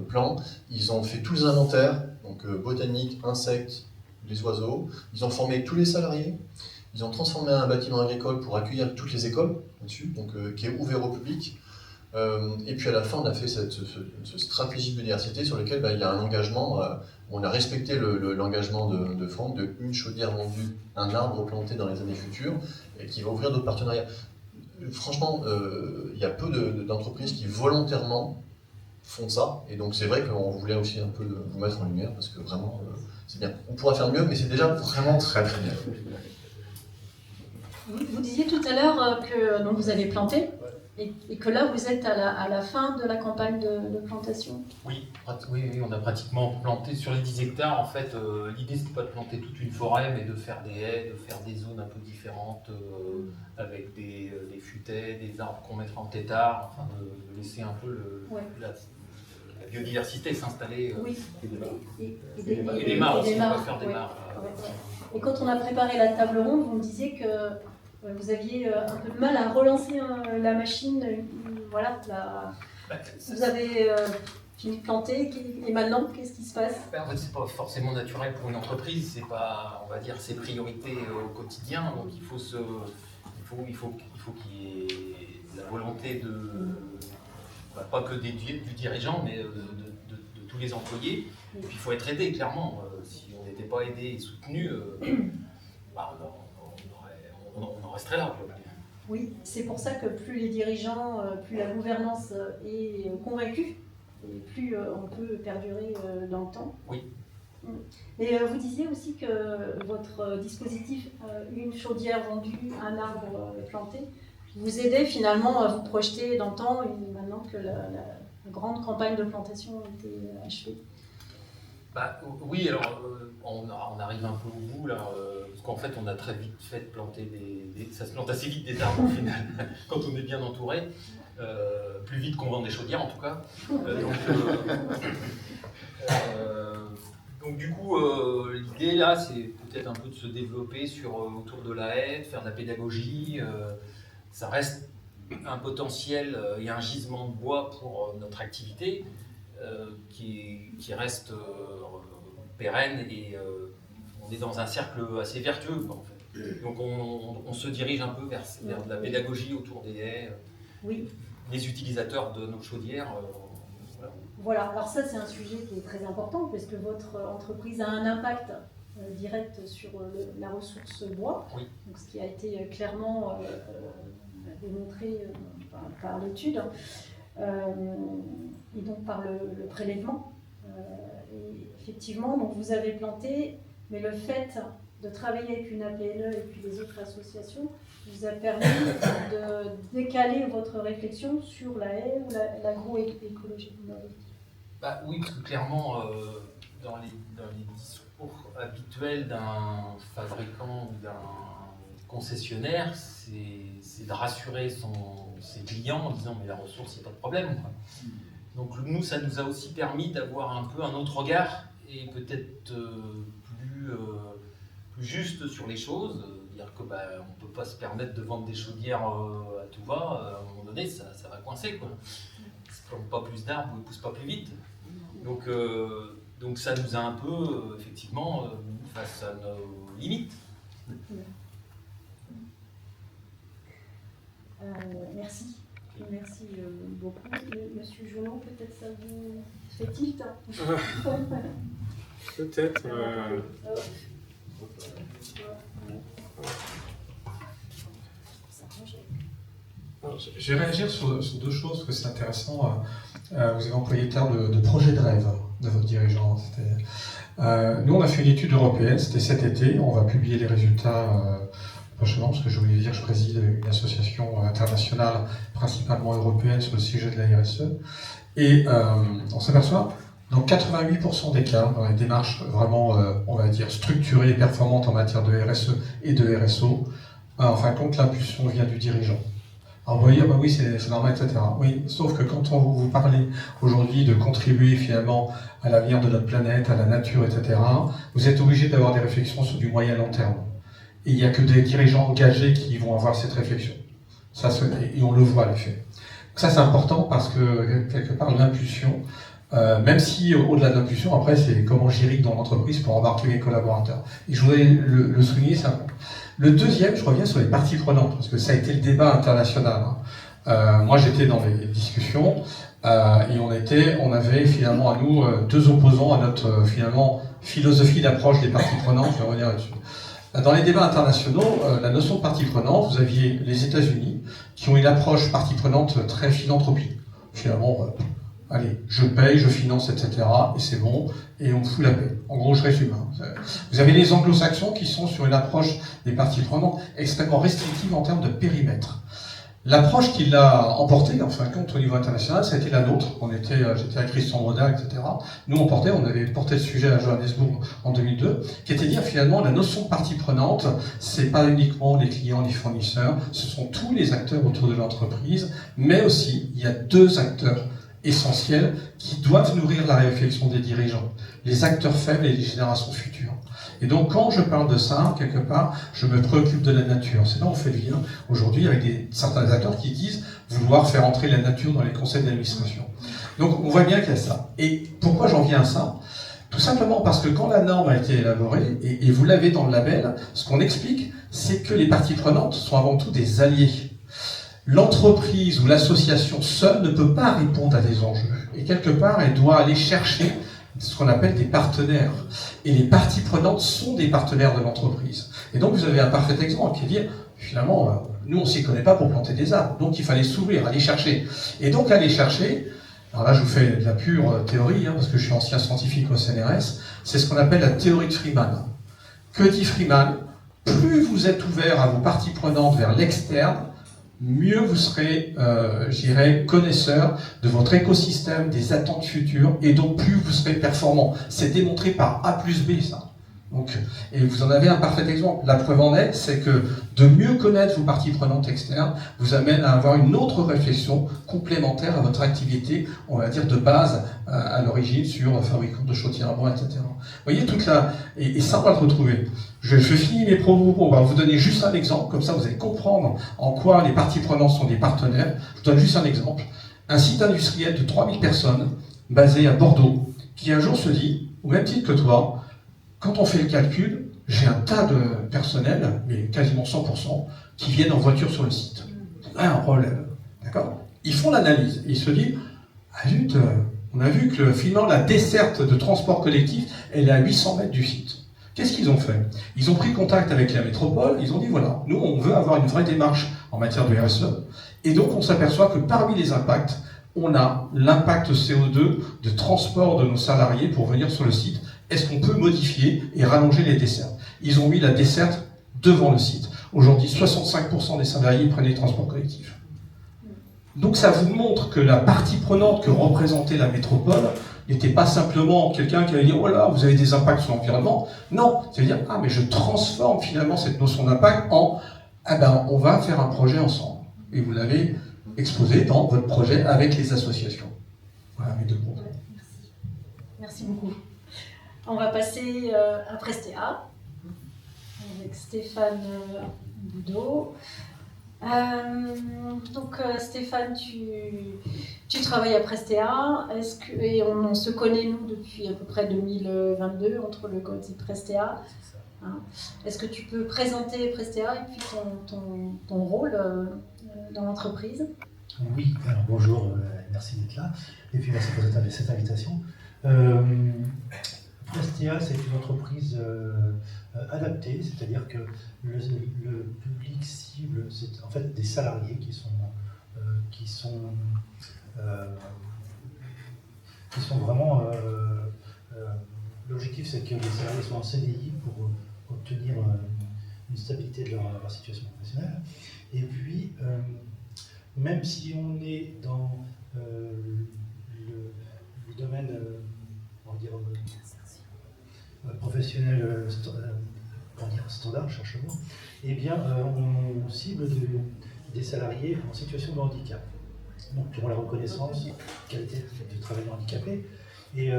S3: plants, ils ont fait tous les inventaires, donc botanique, insectes, les oiseaux, ils ont formé tous les salariés. Ils ont transformé un bâtiment agricole pour accueillir toutes les écoles là-dessus, donc qui est ouvert au public. Et puis à la fin, on a fait cette stratégie de biodiversité sur laquelle il y a un engagement. On a respecté l'engagement de Franck de une chaudière vendue, un arbre planté dans les années futures, et qui va ouvrir d'autres partenariats. Franchement, il y a peu d'entreprises qui volontairement font ça, et donc c'est vrai qu'on voulait aussi un peu vous mettre en lumière parce que vraiment, c'est bien. On pourra faire mieux, mais c'est déjà vraiment très très bien.
S1: Vous disiez tout à l'heure que donc vous avez planté et que là vous êtes à la fin de la campagne de plantation.
S5: Oui, on a pratiquement planté sur les 10 hectares. En fait, l'idée c'était pas de planter toute une forêt, mais de faire des haies, de faire des zones un peu différentes avec des futaies, des arbres qu'on mettra en tétard, enfin de laisser un peu la biodiversité s'installer.
S1: Oui.
S5: Et des mares aussi, on va faire des mares.
S1: Et quand on a préparé la table ronde, vous me disiez que vous aviez un peu de mal à relancer la machine. Vous avez fini de planter, et maintenant, qu'est-ce qui se passe?
S5: En fait, c'est pas forcément naturel pour une entreprise, c'est pas, on va dire, ses priorités au quotidien. Donc il faut qu'il y ait la volonté pas que du dirigeant, mais de tous les employés. Et puis il faut être aidé, clairement. Si on n'était pas aidé et soutenu, on en resterait là.
S1: Oui, c'est pour ça que plus les dirigeants, plus la gouvernance est convaincue, et plus on peut perdurer dans le temps.
S5: Oui.
S1: Et vous disiez aussi que votre dispositif, une chaudière vendue, un arbre planté, vous aidait finalement à vous projeter dans le temps, maintenant que la grande campagne de plantation était achevée.
S5: Oui, alors on arrive un peu au bout là, parce qu'en fait on a très vite fait planter ça se plante assez vite des arbres au final, quand on est bien entouré, plus vite qu'on vend des chaudières en tout cas. Donc du coup l'idée là c'est peut-être un peu de se développer autour de la haie, de faire de la pédagogie, ça reste un potentiel et un gisement de bois pour notre activité. Qui reste pérenne et on est dans un cercle assez vertueux en fait. Donc on se dirige un peu vers de la pédagogie autour des haies,
S1: oui.
S5: Les utilisateurs de nos chaudières.
S1: Voilà, alors ça c'est un sujet qui est très important parce que votre entreprise a un impact direct sur la ressource bois,
S5: oui.
S1: Donc, ce qui a été clairement démontré par l'étude. Et donc par le prélèvement. Et effectivement, donc vous avez planté, mais le fait de travailler avec une APLE et puis les autres associations vous a permis de décaler votre réflexion sur la haie ou l'agroécologie.
S5: Oui, parce que clairement, dans les discours habituels d'un fabricant ou d'un concessionnaire, c'est de rassurer ses clients en disant mais la ressource, il n'y a pas de problème. Quoi. Donc nous, ça nous a aussi permis d'avoir un peu un autre regard et peut-être plus juste sur les choses, dire que on ne peut pas se permettre de vendre des chaudières à tout va, à un moment donné, ça va coincer. Quoi. Ça ne plante pas plus d'arbres ou ne pousse pas plus vite. Donc ça nous a un peu, effectivement, mis face à nos limites.
S1: Merci. Merci beaucoup. Monsieur Jonot, peut-être ça vous fait tilt.
S2: Peut-être. Je vais réagir sur deux choses, parce que c'est intéressant. Vous avez employé le terme de projet de rêve de votre dirigeant. Nous, on a fait une étude européenne, c'était cet été. On va publier les résultats prochainement, parce que je voulais dire que je préside une association internationale, principalement européenne, sur le sujet de la RSE. Et on s'aperçoit, dans 88% des cas, dans les démarches vraiment, on va dire, structurées et performantes en matière de RSE et de RSO, en fin de compte, l'impulsion vient du dirigeant. Alors vous voyez, oui, c'est normal, etc. Oui, sauf que quand on vous parlez aujourd'hui de contribuer finalement à l'avenir de notre planète, à la nature, etc., vous êtes obligé d'avoir des réflexions sur du moyen long terme. Et il n'y a que des dirigeants engagés qui vont avoir cette réflexion. Ça, et on le voit, l'effet. Ça, c'est important parce que, quelque part, l'impulsion, même si au-delà de l'impulsion, après, c'est comment j'irrigue dans l'entreprise pour embarquer mes collaborateurs. Et je voudrais le souligner, ça. Le deuxième, je reviens sur les parties prenantes, parce que ça a été le débat international. Moi, j'étais dans les discussions, et on avait finalement à nous deux opposants à notre finalement philosophie d'approche des parties prenantes. Je vais revenir là-dessus. Dans les débats internationaux, la notion de partie prenante, vous aviez les États-Unis qui ont une approche partie prenante très philanthropie. Finalement, allez, je paye, je finance, etc. et c'est bon, et on me fout la paix. En gros, je résume. Vous avez les anglo-saxons qui sont sur une approche des parties prenantes extrêmement restrictive en termes de périmètre. L'approche qui l'a emporté, en fin de compte, au niveau international, ça a été la nôtre. J'étais avec Christian Brodin, etc. Nous, on avait porté le sujet à Johannesburg en 2002, qui était de dire finalement la notion de partie prenante, c'est pas uniquement les clients, les fournisseurs, ce sont tous les acteurs autour de l'entreprise, mais aussi, il y a deux acteurs essentiels qui doivent nourrir la réflexion des dirigeants, les acteurs faibles et les générations futures. Et donc, quand je parle de ça, quelque part, je me préoccupe de la nature. C'est là où on fait le lien aujourd'hui avec certains acteurs qui disent vouloir faire entrer la nature dans les conseils d'administration. Donc, on voit bien qu'il y a ça. Et pourquoi j'en viens à ça ? Tout simplement parce que quand la norme a été élaborée, et vous l'avez dans le label, ce qu'on explique, c'est que les parties prenantes sont avant tout des alliés. l'entreprise ou l'association seule ne peut pas répondre à des enjeux. Et quelque part, elle doit aller chercher ce qu'on appelle des partenaires. Et les parties prenantes sont des partenaires de l'entreprise. Et donc, vous avez un parfait exemple qui est de dire, finalement, nous, on ne s'y connaît pas pour planter des arbres. Donc, il fallait s'ouvrir, aller chercher. Et donc, aller chercher, alors là, je vous fais de la pure théorie, parce que je suis ancien scientifique au CNRS, c'est ce qu'on appelle la théorie de Freeman. Que dit Freeman? Plus vous êtes ouvert à vos parties prenantes vers l'externe, mieux vous serez, je dirais, connaisseur de votre écosystème, des attentes futures, et donc plus vous serez performant. C'est démontré par A plus B, ça. Donc, et vous en avez un parfait exemple. La preuve en est, c'est que de mieux connaître vos parties prenantes externes vous amène à avoir une autre réflexion complémentaire à votre activité, on va dire de base à l'origine sur fabricant de chaudières à bois, etc. Vous voyez toute la... Et ça, on va le retrouver. Je finis mes propos pour vous donner juste un exemple, comme ça vous allez comprendre en quoi les parties prenantes sont des partenaires. Je vous donne juste un exemple. Un site industriel de 3000 personnes, basé à Bordeaux, qui un jour se dit, au même titre que toi, quand on fait le calcul, j'ai un tas de personnel, mais quasiment 100%, qui viennent en voiture sur le site. On a un problème. D'accord? Ils font l'analyse. Ils se disent, ah zut, on a vu que finalement la desserte de transport collectif, elle est à 800 mètres du site. Qu'est-ce qu'ils ont fait? Ils ont pris contact avec la métropole, ils ont dit, voilà, nous on veut avoir une vraie démarche en matière de RSE, et donc on s'aperçoit que parmi les impacts, on a l'impact CO2 de transport de nos salariés pour venir sur le site. Est-ce qu'on peut modifier et rallonger les dessertes? Ils ont mis la desserte devant le site. Aujourd'hui, 65% des salariés prennent les transports collectifs. Donc ça vous montre que la partie prenante que représentait la métropole n'était pas simplement quelqu'un qui allait dire « Oh là, vous avez des impacts sur l'environnement ». Non, c'est-à-dire « Ah, mais je transforme finalement cette notion d'impact en « Ah ben, on va faire un projet ensemble ». Et vous l'avez exposé dans votre projet avec les associations. Voilà mes deux points.
S1: Merci beaucoup. On va passer à Prestea, avec Stéphane Boudot. Stéphane, tu travailles à Prestea, et on se connaît nous depuis à peu près 2022 entre le GOTS et Prestea. Hein. Est-ce que tu peux présenter Prestea et puis ton rôle dans l'entreprise?
S4: Oui, alors bonjour, merci d'être là, et puis merci pour cette invitation. Prestea, c'est une entreprise adaptée, c'est-à-dire que le public cible, c'est en fait des salariés qui sont vraiment... l'objectif, c'est que les salariés soient en CDI pour obtenir une stabilité de leur situation professionnelle. Et puis, même si on est dans le domaine, on va dire, professionnel standard, je cherche le mot, eh bien, on cible des salariés en situation de handicap. Donc, qui ont la reconnaissance, qualité du travail handicapé. Et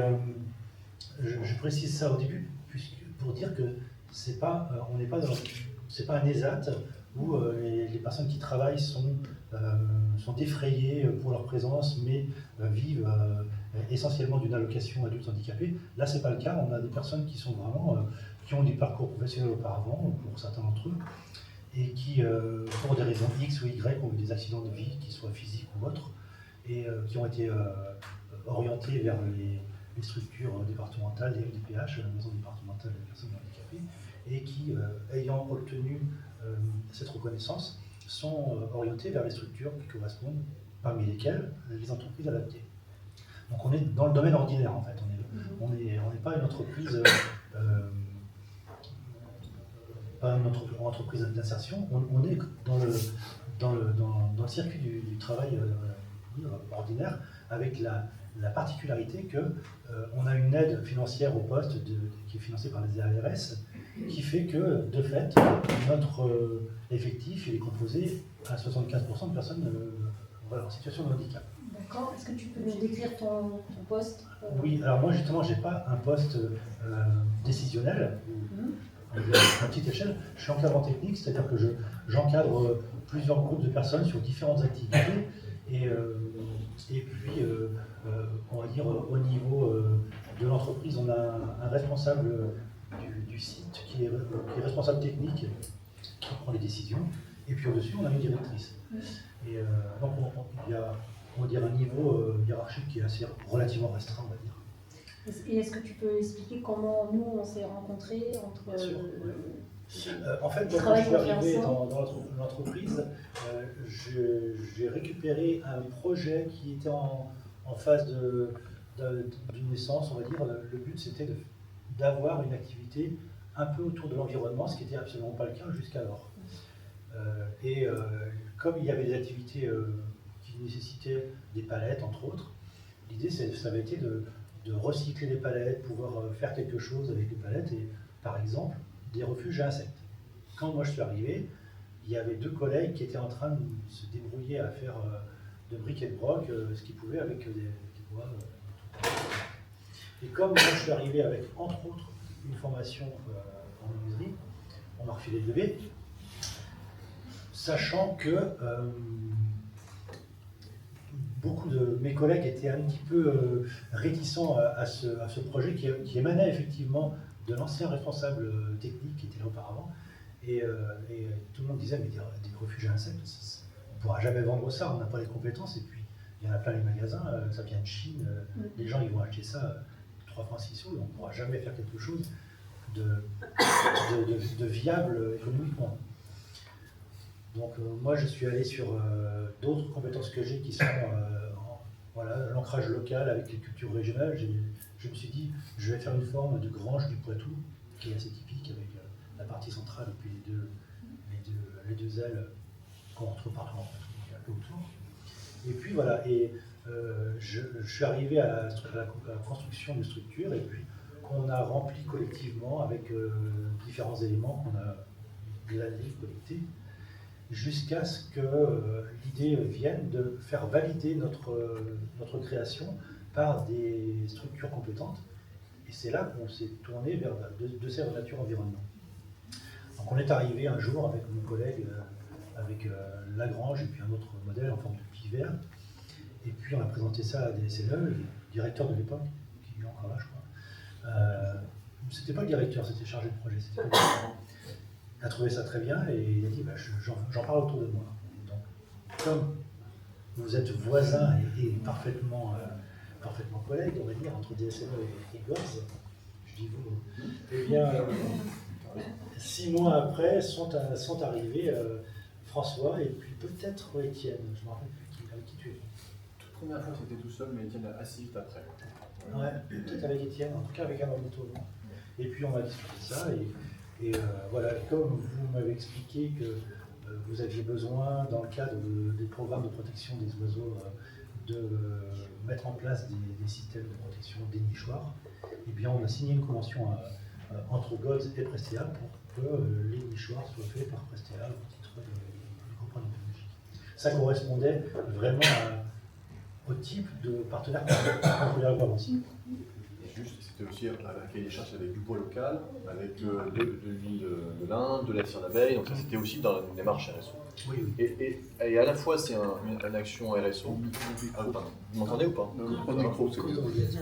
S4: je précise ça au début, pour dire que c'est pas un ESAT où les personnes qui travaillent sont défrayées pour leur présence, mais vivent essentiellement d'une allocation adulte handicapé. Là, c'est pas le cas. On a des personnes qui sont vraiment qui ont du parcours professionnel auparavant, pour certains d'entre eux, et qui, pour des raisons X ou Y, ont eu des accidents de vie, qu'ils soient physiques ou autres, et qui ont été orientés vers les structures départementales, les MDPH, la maison départementale des personnes handicapées, et qui, ayant obtenu cette reconnaissance, sont orientés vers les structures qui correspondent, parmi lesquelles les entreprises adaptées. Donc on est dans le domaine ordinaire en fait, on n'est pas une entreprise, entreprise d'insertion, on est dans le circuit du travail ordinaire, avec la particularité qu'on a une aide financière au poste qui est financée par les ARS, qui fait que, de fait, notre effectif est composé à 75% de personnes en situation de handicap.
S1: D'accord. Est-ce que tu peux nous décrire ton poste?
S4: Oui, alors moi justement, je n'ai pas un poste décisionnel, à petite échelle. Je suis encadrant technique, c'est-à-dire que j'encadre plusieurs groupes de personnes sur différentes activités, et puis, on va dire, au niveau de l'entreprise, on a un responsable du site qui est responsable technique, qui prend les décisions, Et puis au-dessus, on a une directrice. Et donc il y a, on va dire, un niveau hiérarchique qui est assez relativement restreint, on va dire.
S1: Et est-ce que tu peux expliquer comment nous on s'est rencontrés entre
S4: Bien sûr. En fait, quand
S1: travail
S4: je suis arrivé
S1: confiance.
S4: dans l'entreprise, j'ai récupéré un projet qui était en phase d'une naissance, on va dire. Le but, c'était d'avoir une activité un peu autour de l'environnement, ce qui n'était absolument pas le cas jusqu'alors. Comme il y avait des activités qui nécessitaient des palettes, entre autres, l'idée, ça avait été de recycler les palettes, pouvoir faire quelque chose avec les palettes, et par exemple, des refuges à insectes. Quand moi je suis arrivé, il y avait 2 collègues qui étaient en train de se débrouiller à faire de briques et de broc, ce qu'ils pouvaient avec des bois. Et comme moi je suis arrivé avec, entre autres, une formation en menuiserie, on m'a refilé le bébé, sachant que beaucoup de mes collègues étaient un petit peu réticents à ce projet qui émanait effectivement de l'ancien responsable technique qui était là auparavant. Et tout le monde disait, mais des refuges à insectes, on ne pourra jamais vendre ça, on n'a pas les compétences. Et puis, il y en a plein les magasins, ça vient de Chine, les gens ils vont acheter ça 3 francs 6 sous, et on ne pourra jamais faire quelque chose de viable économiquement. Donc moi je suis allé sur d'autres compétences que j'ai qui sont voilà, l'ancrage local avec les cultures régionales. Je me suis dit, je vais faire une forme de grange du Poitou, qui est assez typique, avec la partie centrale et puis les deux ailes qu'on retrouve partout en Poitou, un peu autour. Et puis voilà, et je suis arrivé à la construction de structures, et puis qu'on a rempli collectivement avec différents éléments qu'on a glanés, collectés, jusqu'à ce que l'idée vienne de faire valider notre création par des structures compétentes. Et c'est là qu'on s'est tourné vers de serre nature environnement. Donc on est arrivé un jour avec mon collègue, avec Lagrange et puis un autre modèle en forme de pie vert. Et puis on a présenté ça à DSLE, le directeur de l'époque, qui est encore là je crois. C'était pas le directeur, c'était chargé de projet. Il a trouvé ça très bien et il a dit j'en parle autour de moi. Donc, comme vous êtes voisins et parfaitement collègues, on va dire, entre DSLE et GORS, je dis vous, eh bien, 6 mois après sont arrivés François et puis peut-être Étienne, je ne me rappelle plus avec qui tu es.
S3: Toute première fois c'était tout seul, mais Étienne a assez vite après.
S4: Ouais, peut-être avec Étienne, en tout cas avec un ornithologue. Et puis on a discuté de ça. Et voilà, comme vous m'avez expliqué que vous aviez besoin, dans le cadre des programmes de protection des oiseaux, de mettre en place des systèmes de protection des nichoirs, eh bien on a signé une convention entre GODS et Prestea pour que les nichoirs soient faits par Prestea au titre du comprendre biologique. Ça correspondait vraiment au type de partenaire qu'on voulait avoir aussi.
S3: Juste, c'était aussi un cahier des charges avec du bois local, avec de l'huile de lin, de la cire d'abeille, donc ça c'était aussi dans une démarche RSO.
S4: Oui, oui.
S3: Et à la fois c'est une action RSO. Ah, pardon. Vous m'entendez ou pas?
S6: Pas de micro, c'est bien.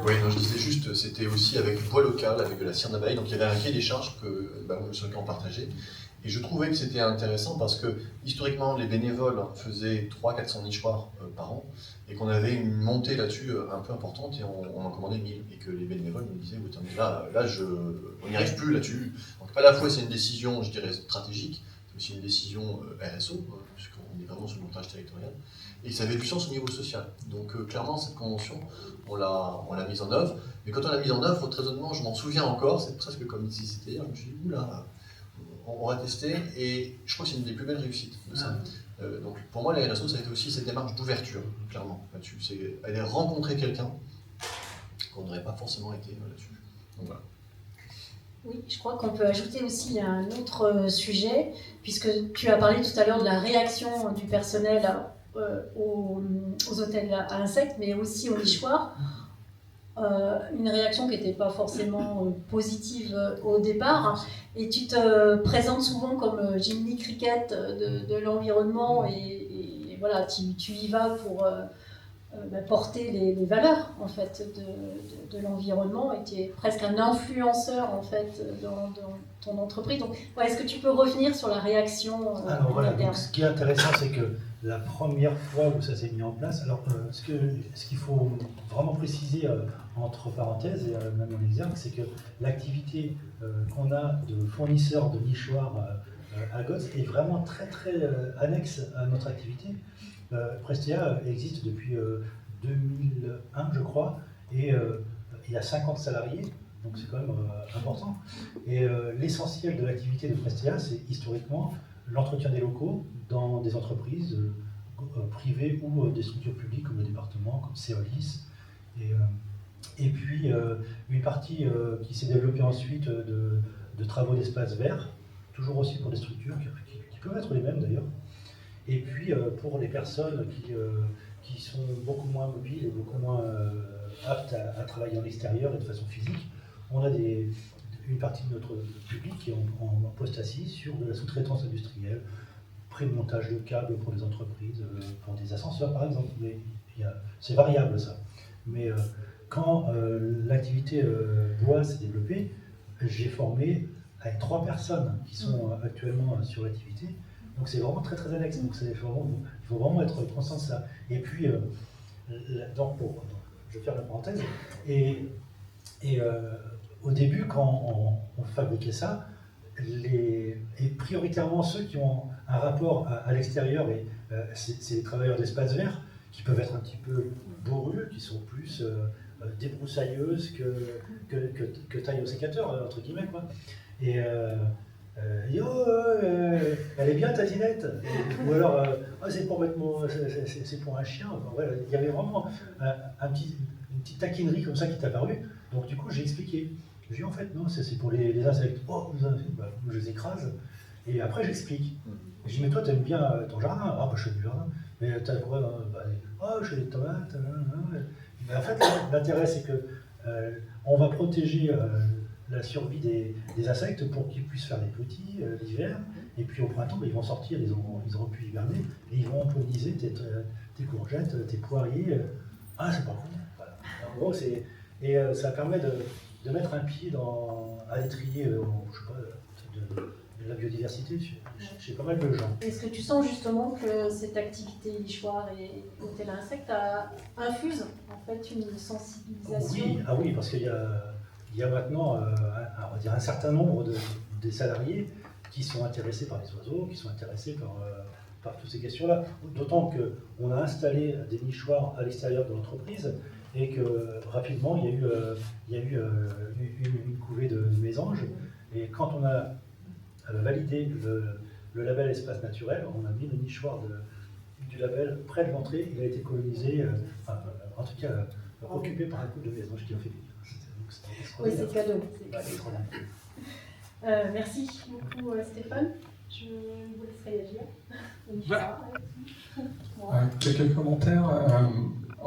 S3: Oui, non, je disais juste, c'était aussi avec du bois local, avec de la cire d'abeille, donc il y avait un cahier des charges sur lequel on partageait. Et je trouvais que c'était intéressant parce que historiquement les bénévoles faisaient 300-400 nichoirs par an et qu'on avait une montée là-dessus un peu importante et on en commandait 1000 et que les bénévoles nous disaient là on n'y arrive plus là-dessus. Donc à la fois c'est une décision, je dirais, stratégique, c'est aussi une décision RSO, puisqu'on est vraiment sur le montage territorial, et ça avait du sens au niveau social. Donc clairement cette convention, on l'a mise en œuvre, mais quand on l'a mise en œuvre, très honnêtement, je m'en souviens encore, c'est presque comme si c'était hier, je me suis dit, oula, on va tester, et je crois que c'est une des plus belles réussites de ça. Donc pour moi, les RSO, ça a été aussi cette démarche d'ouverture, clairement, là-dessus. C'est aller rencontrer quelqu'un qu'on n'aurait pas forcément été là-dessus. Donc voilà.
S1: Oui, je crois qu'on peut ajouter aussi un autre sujet, puisque tu as parlé tout à l'heure de la réaction du personnel aux hôtels à insectes, mais aussi aux nichoirs. Une réaction qui n'était pas forcément positive au départ. Et tu te présentes souvent comme Jiminy Cricket de l'environnement et voilà, tu y vas porter les valeurs en fait de l'environnement et qui est presque un influenceur en fait dans ton entreprise. Donc, est-ce que tu peux revenir sur la réaction
S4: Alors voilà,
S1: interne?
S4: donc, ce qui est intéressant, c'est que la première fois où ça s'est mis en place, alors ce qu'il faut vraiment préciser entre parenthèses et même en exergue, c'est que l'activité qu'on a de fournisseur de nichoirs à GOTS est vraiment très très annexe à notre activité. Prestea existe depuis 2001, je crois, et il y a 50 salariés, donc c'est quand même important. Et l'essentiel de l'activité de Prestea, c'est historiquement l'entretien des locaux dans des entreprises privées ou des structures publiques comme le département, comme Ceolis. Et puis une partie qui s'est développée ensuite de travaux d'espace vert, toujours aussi pour des structures qui peuvent être les mêmes d'ailleurs. Et puis pour les personnes qui sont beaucoup moins mobiles et beaucoup moins aptes à travailler en extérieur et de façon physique, on a une partie de notre public qui est en poste assis sur de la sous-traitance industrielle, pré-montage de câbles pour des entreprises, pour des ascenseurs par exemple. Mais c'est variable ça. Mais quand l'activité bois s'est développée, j'ai formé avec 3 personnes qui sont actuellement sur l'activité. Donc c'est vraiment très très annexe. Donc il faut vraiment être conscient de ça. Et puis, donc je vais faire la parenthèse. Et au début, quand on fabriquait ça, et prioritairement ceux qui ont un rapport à l'extérieur, et c'est les travailleurs d'espace vert qui peuvent être un petit peu bourrus, qui sont plus débroussailleuses que taille au sécateur, entre guillemets, quoi. Et elle est bien ta dinette, ou alors c'est pour mettre c'est pour un chien. Enfin, voilà, il y avait vraiment une petite taquinerie comme ça qui est apparue. Donc du coup j'ai expliqué. Je dis en fait non, c'est pour les insectes. Oh, je les écrase. Et après j'explique. Je dis mais toi t'aimes bien ton jardin? Ah bah je fais du jardin. Mais t'as quoi? Oh je fais des tomates. Mais en fait l'intérêt c'est que on va protéger la survie des insectes pour qu'ils puissent faire des petits l'hiver, et puis au printemps, ils vont sortir, ils auront pu hiberner, et ils vont polliniser tes courgettes, tes poiriers. Ah, c'est pas cool. Voilà. En gros, ça permet de mettre un pied à l'étrier, je sais pas, de la biodiversité chez pas mal de gens.
S1: Est-ce que tu sens justement que cette activité lichoire et hôtel à insectes infuse en fait une sensibilisation?
S4: Oui, parce qu'il y a maintenant on va dire un certain nombre des salariés qui sont intéressés par les oiseaux, qui sont intéressés par toutes ces questions-là. D'autant qu'on a installé des nichoirs à l'extérieur de l'entreprise et que rapidement il y a eu une couvée de mésanges. Et quand on a validé le label espace naturel, on a mis le nichoir du label près de l'entrée. Il a été colonisé, en tout cas occupé par un couple de mésanges qui ont fait vivre.
S1: Oui, c'est cadeau. Merci beaucoup Stéphane. Je vous laisse réagir.
S2: Quelques commentaires.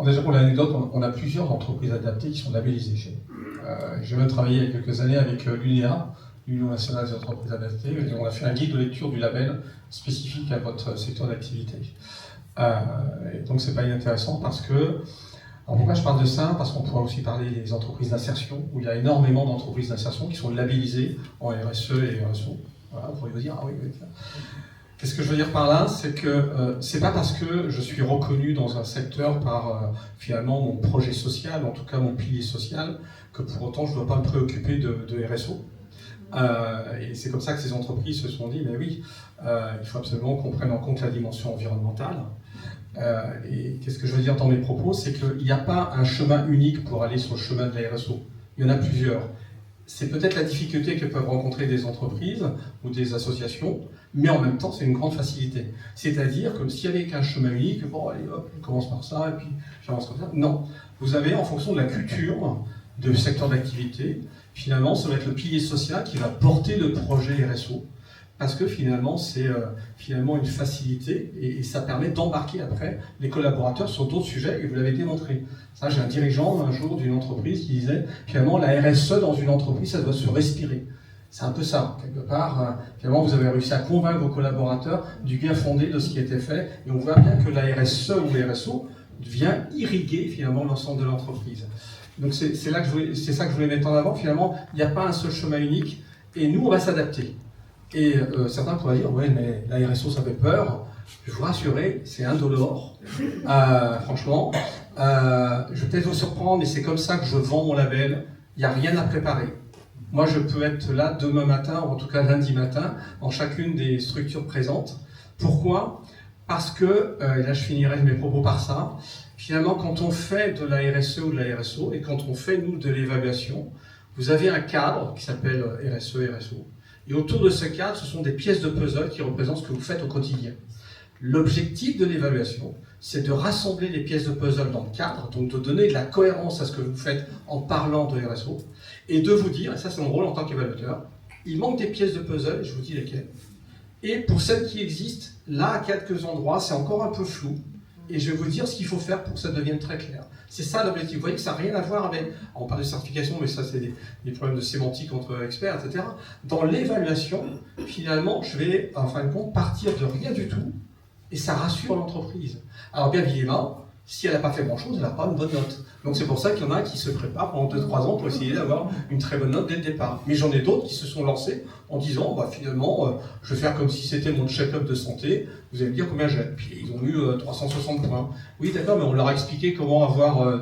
S2: Déjà pour l'anecdote, on a plusieurs entreprises adaptées qui sont labellisées chez nous. J'ai même travaillé il y a quelques années avec l'UNEA, l'Union nationale des entreprises adaptées, et on a fait un guide de lecture du label spécifique à votre secteur d'activité. Et donc c'est pas inintéressant parce que... Alors pourquoi je parle de ça? Parce qu'on pourra aussi parler des entreprises d'insertion, où il y a énormément d'entreprises d'insertion qui sont labellisées en RSE et RSO. Voilà, vous pourriez vous dire, ah oui, qu'est-ce que je veux dire par là? C'est que c'est pas parce que je suis reconnu dans un secteur par finalement mon projet social, en tout cas mon pilier social, que pour autant je ne dois pas me préoccuper de RSO. Et c'est comme ça que ces entreprises se sont dit, mais oui, il faut absolument qu'on prenne en compte la dimension environnementale. Et qu'est-ce que je veux dire dans mes propos? C'est qu'il n'y a pas un chemin unique pour aller sur le chemin de la RSO. Il y en a plusieurs. C'est peut-être la difficulté que peuvent rencontrer des entreprises ou des associations, mais en même temps, c'est une grande facilité. C'est-à-dire que s'il n'y avait qu'un chemin unique, bon, allez hop, on commence par ça, et puis j'avance comme ça. Non. Vous avez, en fonction de la culture, de secteur d'activité, finalement, ça va être le pilier social qui va porter le projet RSO. Parce que finalement, c'est finalement une facilité et ça permet d'embarquer après les collaborateurs sur d'autres sujets, et vous l'avez démontré. Ça, j'ai un dirigeant un jour d'une entreprise qui disait finalement la RSE dans une entreprise, ça doit se respirer. C'est un peu ça, quelque part. Finalement, vous avez réussi à convaincre vos collaborateurs du bien fondé de ce qui était fait, et on voit bien que la RSE ou les RSO, vient irriguer finalement l'ensemble de l'entreprise. Donc c'est ça que je voulais mettre en avant. Finalement, il n'y a pas un seul chemin unique et nous, on va s'adapter. Et certains pourraient dire, ouais, mais la RSO, ça fait peur. Je vais vous rassurer, c'est indolore. Franchement, je vais peut-être vous surprendre, mais c'est comme ça que je vends mon label. Il n'y a rien à préparer. Moi, je peux être là demain matin, ou en tout cas lundi matin, dans chacune des structures présentes. Pourquoi ? Parce que, et là je finirai mes propos par ça, finalement, quand on fait de la RSE ou de la RSO, et quand on fait, nous, de l'évaluation, vous avez un cadre qui s'appelle RSE, RSO. Et autour de ce cadre, ce sont des pièces de puzzle qui représentent ce que vous faites au quotidien. L'objectif de l'évaluation, c'est de rassembler les pièces de puzzle dans le cadre, donc de donner de la cohérence à ce que vous faites en parlant de RSO, et de vous dire, et ça c'est mon rôle en tant qu'évaluateur, il manque des pièces de puzzle, et je vous dis lesquelles. Et pour celles qui existent, là, à quelques endroits, c'est encore un peu flou, et je vais vous dire ce qu'il faut faire pour que ça devienne très clair. C'est ça l'objectif. Vous voyez que ça n'a rien à voir avec... On parle de certification, mais ça, c'est des problèmes de sémantique entre experts, etc. Dans l'évaluation, finalement, je vais, en fin de compte, partir de rien du tout, et ça rassure l'entreprise. Alors, bien évidemment, si elle n'a pas fait grand-chose, elle n'a pas une bonne note. Donc, c'est pour ça qu'il y en a qui se préparent pendant 2-3 ans pour essayer d'avoir une très bonne note dès le départ. Mais j'en ai d'autres qui se sont lancés en disant, bah, finalement, je vais faire comme si c'était mon check-up de santé, vous allez me dire combien j'ai. Puis, ils ont eu 360 points. Oui, d'accord, mais on leur a expliqué comment avoir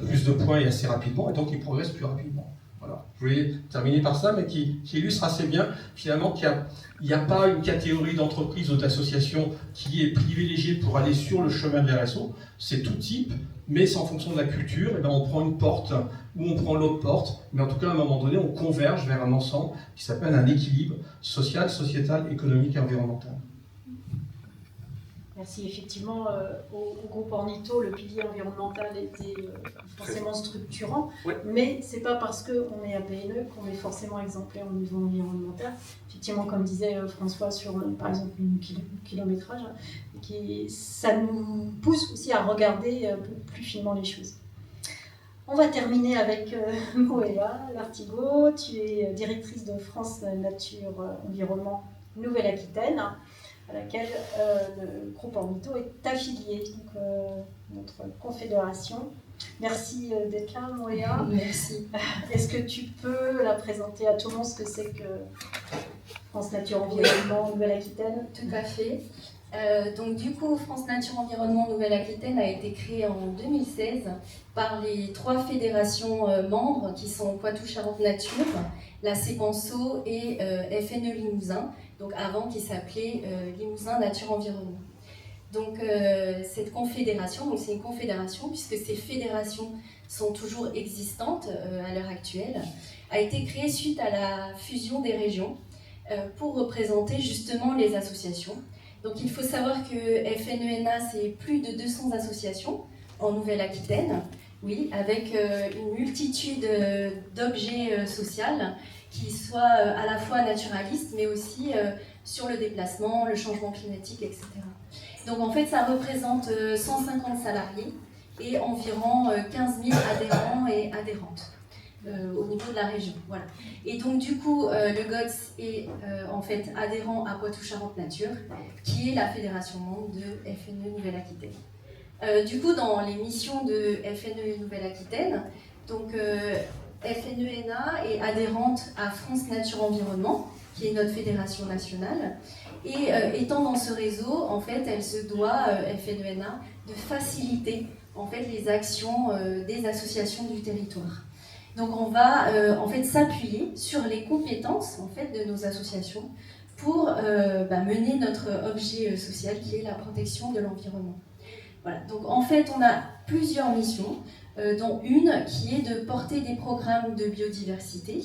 S2: plus de points et assez rapidement, et donc ils progressent plus rapidement. Voilà. Je voulais terminer par ça, mais qui illustre assez bien, finalement, qu'il n'y a pas une catégorie d'entreprise ou d'association qui est privilégiée pour aller sur le chemin de l'RSO. C'est tout type, mais c'est en fonction de la culture. Et bien on prend une porte ou on prend l'autre porte, mais en tout cas, à un moment donné, on converge vers un ensemble qui s'appelle un équilibre social, sociétal, économique et environnemental.
S1: Merci. Effectivement, au groupe Ornitho, le pilier environnemental était forcément structurant,
S5: Ouais.
S1: mais c'est pas parce qu'on est à PNE qu'on est forcément exemplaire au niveau environnemental. Effectivement, comme disait François sur, par exemple, le kilométrage, ça nous pousse aussi à regarder un peu plus finement les choses. On va terminer avec Moëlla Lartigot. Tu es directrice de France Nature Environnement Nouvelle-Aquitaine, à laquelle le groupe Ornitho est affilié, donc notre confédération. Merci d'être là, Moëlla.
S6: Merci.
S1: Est-ce que tu peux la présenter à tout le monde, ce que c'est que France Nature Environnement Nouvelle-Aquitaine?
S6: Tout à fait. Donc du coup, France Nature Environnement Nouvelle-Aquitaine a été créée en 2016 par les 3 fédérations membres qui sont Poitou-Charentes Nature, la Sépenceau et FNE Limousin, donc avant qui s'appelait Limousin Nature Environnement. Donc cette confédération, donc c'est une confédération puisque ces fédérations sont toujours existantes à l'heure actuelle, a été créée suite à la fusion des régions pour représenter justement les associations. Donc il faut savoir que FNENA, c'est plus de 200 associations en Nouvelle-Aquitaine, oui, avec une multitude d'objets sociaux qui soient à la fois naturalistes, mais aussi sur le déplacement, le changement climatique, etc. Donc en fait, ça représente 150 salariés et environ 15 000 adhérents et adhérentes au niveau de la région. Voilà. Et donc du coup, le GOTS est en fait adhérent à Poitou-Charentes Nature, qui est la fédération membre de FNE Nouvelle-Aquitaine. Du coup, dans les missions de FNE Nouvelle-Aquitaine, donc FNENA est adhérente à France Nature Environnement, qui est notre fédération nationale. Et étant dans ce réseau, en fait, elle se doit, FNENA, de faciliter en fait, les actions des associations du territoire. Donc on va en fait s'appuyer sur les compétences en fait de nos associations pour mener notre objet social qui est la protection de l'environnement. Voilà. Donc en fait on a plusieurs missions, dont une qui est de porter des programmes de biodiversité.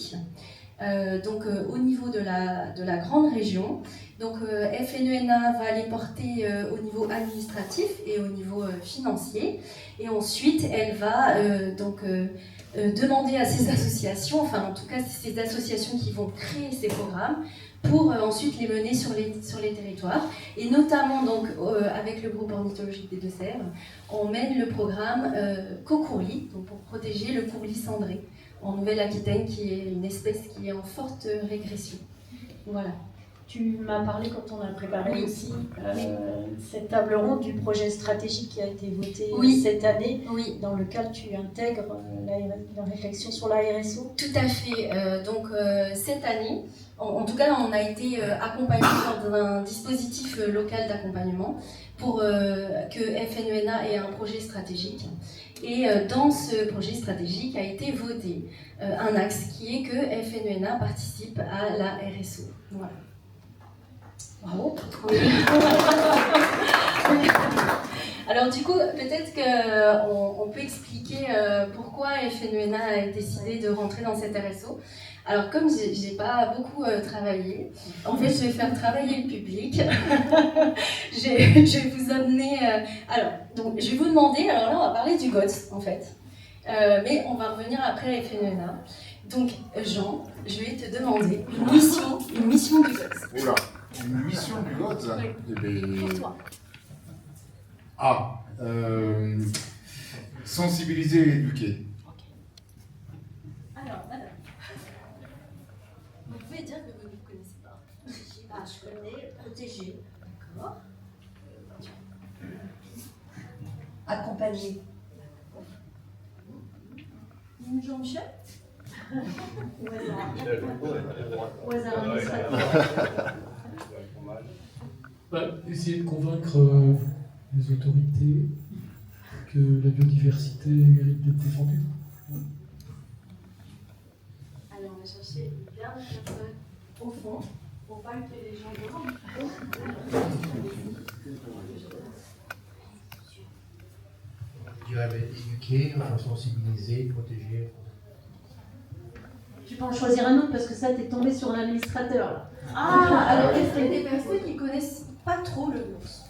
S6: Au niveau de la grande région, donc FNENA va les porter au niveau administratif et au niveau financier, et ensuite elle va demander à ces associations, enfin en tout cas c'est ces associations qui vont créer ces programmes pour ensuite les mener sur les territoires, et notamment donc avec le groupe ornithologique des Deux-Sèvres, on mène le programme Cocourlis, donc pour protéger le courlis cendré en Nouvelle-Aquitaine, qui est une espèce qui est en forte régression. Voilà.
S1: Tu m'as parlé quand on a préparé
S6: Oui.
S1: aussi cette table ronde du projet stratégique qui a été voté
S6: Oui.
S1: cette année,
S6: Oui,
S1: dans lequel tu intègres la réflexion sur la RSO.
S6: tout à fait. Donc cette année, en tout cas, on a été accompagné dans un dispositif local d'accompagnement pour que FNENA ait un projet stratégique. Et dans ce projet stratégique a été voté un axe qui est que FNENA participe à la RSO. Voilà.
S1: Bravo.
S6: Oui. Alors du coup, peut-être qu'on peut expliquer pourquoi FNENA a décidé de rentrer dans cette RSO. Alors comme j'ai pas beaucoup travaillé, en fait je vais faire travailler le public. je vais vous amener... alors, donc je vais vous demander, alors là on va parler du GOTS en fait. Mais on va revenir après à FNENA. Donc Jean, je vais te demander une mission du GOTS.
S7: Oula, une mission du GOTS.
S6: Pour toi.
S7: Ah, sensibiliser et éduquer.
S6: Alors, madame, vous pouvez dire que vous ne connaissez pas.
S1: Ah, je connais protéger.
S6: D'accord.
S1: Accompagner.
S6: Jean-Michel?
S1: Au hasard administratif.
S8: Essayer de convaincre les autorités que la biodiversité mérite d'être défendue.
S6: Allez, on va chercher une dernière personne au fond pour pas que les gens dorment.
S4: Je dirais éduquer, sensibiliser, protéger.
S1: Tu peux en choisir un autre parce que ça, t'es tombé sur l'administrateur. Là.
S6: Ah, alors est-ce qu'il y a des personnes qui connaissent pas trop le GOTS?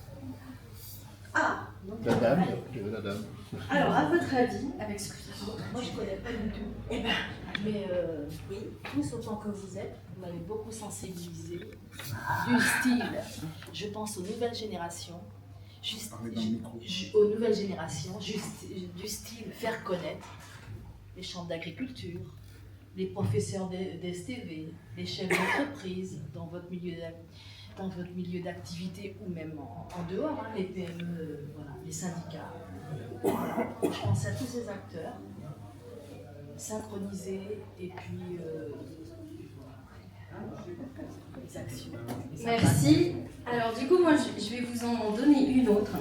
S6: Ah,
S7: La dame, je veux la dame.
S6: alors à votre avis, avec ce que
S9: Moi, je connais pas du tout.
S6: eh ben,
S9: Mais oui, tous autant que vous êtes, vous m'avez beaucoup sensibilisé. Du style, je pense aux nouvelles générations.
S7: Parlez dans le micro.
S9: Aux nouvelles générations, du style faire connaître les chambres d'agriculture, les professeurs d'STV, les chefs d'entreprise dans votre milieu d'activité ou même en dehors, hein, les PME, voilà, les syndicats. Je pense à tous ces acteurs, synchroniser et puis les actions. les
S6: merci. Alors du coup, moi, je vais vous en donner une autre.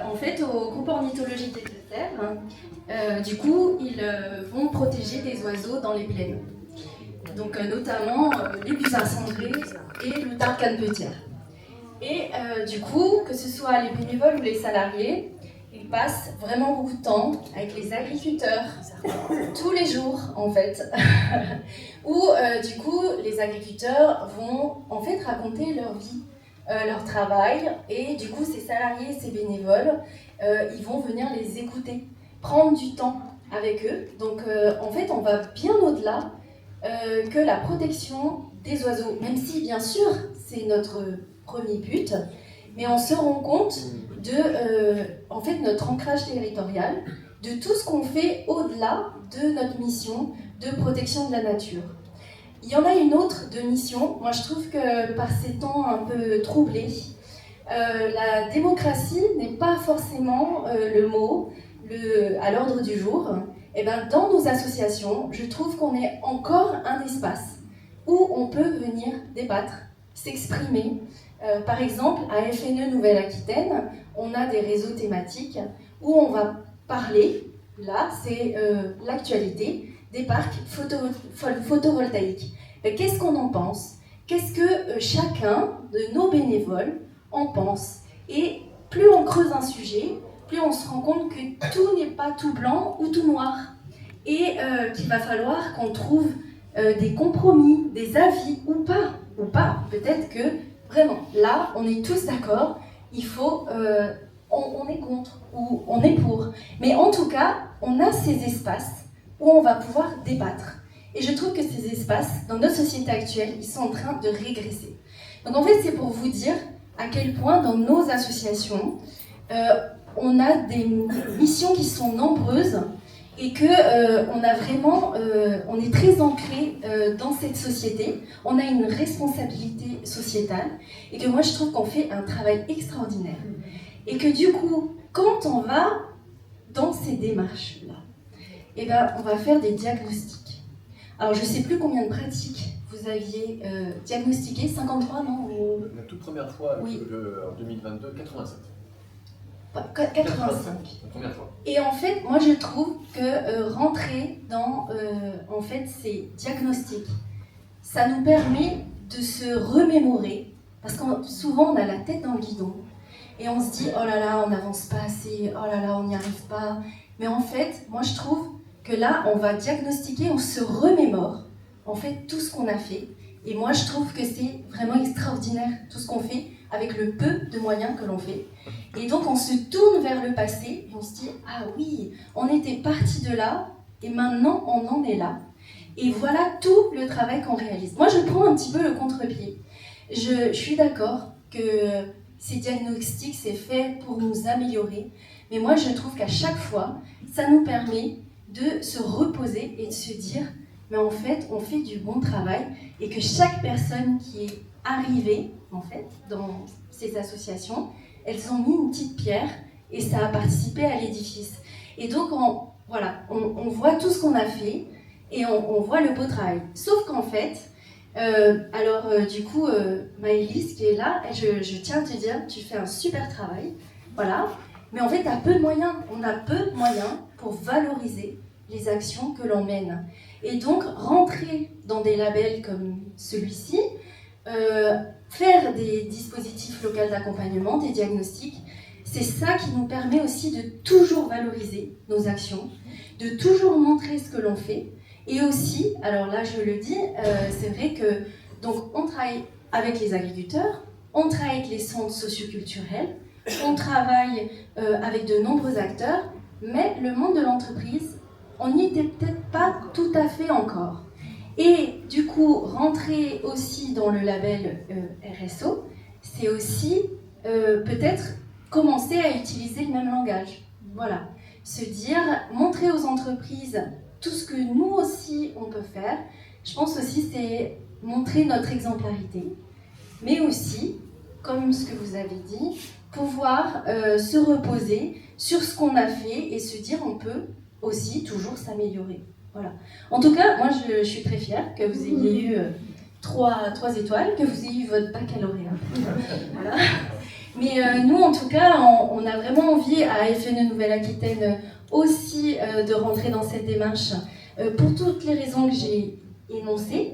S6: En fait, au groupe ornithologique des Deux-Terres, du coup, ils vont protéger des oiseaux dans les plaines. Donc notamment les busards cendrés et le tard canepetière. Et du coup, que ce soit les bénévoles ou les salariés, ils passent vraiment beaucoup de temps avec les agriculteurs, tous les jours en fait, où du coup les agriculteurs vont en fait raconter leur vie, leur travail, et du coup ces salariés, ces bénévoles, ils vont venir les écouter, prendre du temps avec eux. Donc en fait on va bien au-delà que la protection des oiseaux, même si bien sûr c'est notre premier but, mais on se rend compte de en fait, notre ancrage territorial, de tout ce qu'on fait au-delà de notre mission de protection de la nature. Il y en a une autre de mission. Moi, je trouve que par ces temps un peu troublés, la démocratie n'est pas forcément le mot à l'ordre du jour. Et ben, dans nos associations, je trouve qu'on est encore un espace où on peut venir débattre, s'exprimer. Par exemple, à FNE Nouvelle-Aquitaine, on a des réseaux thématiques où on va parler, là, c'est l'actualité, des parcs photovoltaïques. Qu'est-ce qu'on en pense? Qu'est-ce que chacun de nos bénévoles en pense? Et plus on creuse un sujet, plus on se rend compte que tout n'est pas tout blanc ou tout noir. Et qu'il va falloir qu'on trouve des compromis, des avis ou pas. Peut-être que vraiment, là, on est tous d'accord, il faut, on est contre ou on est pour. Mais en tout cas, on a ces espaces où on va pouvoir débattre. Et je trouve que ces espaces, dans notre société actuelle, ils sont en train de régresser. Donc en fait, c'est pour vous dire à quel point dans nos associations, on a des missions qui sont nombreuses et que on a vraiment, on est très ancré dans cette société, on a une responsabilité sociétale, et que moi je trouve qu'on fait un travail extraordinaire. Et que du coup, quand on va dans ces démarches-là, eh ben, on va faire des diagnostics. Alors je ne sais plus combien de pratiques vous aviez diagnostiquées, 53 non ou...
S3: La toute première fois,
S6: Oui.
S3: en 2022, 87.
S6: 85.
S3: La première fois.
S6: Et en fait, moi je trouve que rentrer dans en fait, ces diagnostics, ça nous permet de se remémorer, parce que souvent on a la tête dans le guidon, et on se dit oh là là, on n'avance pas assez, oh là là, on n'y arrive pas. Mais en fait, moi je trouve que là, on va diagnostiquer, on se remémore en fait tout ce qu'on a fait. Et moi je trouve que c'est vraiment extraordinaire tout ce qu'on fait avec le peu de moyens que l'on fait. Et donc on se tourne vers le passé et on se dit ah oui, on était parti de là et maintenant on en est là. Et voilà tout le travail qu'on réalise. Moi je prends un petit peu le contre-pied. Je suis d'accord que ces diagnostics c'est fait pour nous améliorer, mais moi je trouve qu'à chaque fois ça nous permet de se reposer et de se dire mais en fait on fait du bon travail et que chaque personne qui est arrivée en fait dans ces associations, elles ont mis une petite pierre et ça a participé à l'édifice. Et donc, on voit tout ce qu'on a fait et on voit le beau travail. Sauf qu'en fait, du coup, Maëlys qui est là, je tiens à te dire, tu fais un super travail, voilà. Mais en fait, tu as peu de moyens. On a peu de moyens pour valoriser les actions que l'on mène. Et donc, rentrer dans des labels comme celui-ci, faire des dispositifs locaux d'accompagnement, des diagnostics, c'est ça qui nous permet aussi de toujours valoriser nos actions, de toujours montrer ce que l'on fait. Et aussi, alors là je le dis, c'est vrai que donc on travaille avec les agriculteurs, on travaille avec les centres socioculturels, on travaille avec de nombreux acteurs, mais le monde de l'entreprise, on n'y était peut-être pas tout à fait encore. Et du coup, rentrer aussi dans le label RSO, c'est aussi peut-être commencer à utiliser le même langage. Voilà. Se dire, montrer aux entreprises tout ce que nous aussi on peut faire. Je pense aussi c'est montrer notre exemplarité, mais aussi, comme ce que vous avez dit, pouvoir se reposer sur ce qu'on a fait et se dire on peut aussi toujours s'améliorer. Voilà. En tout cas, moi je suis très fière que vous ayez eu 3 étoiles, que vous ayez eu votre baccalauréat. Voilà. Mais nous, en tout cas, on a vraiment envie à FNE Nouvelle-Aquitaine aussi de rentrer dans cette démarche pour toutes les raisons que j'ai énoncées,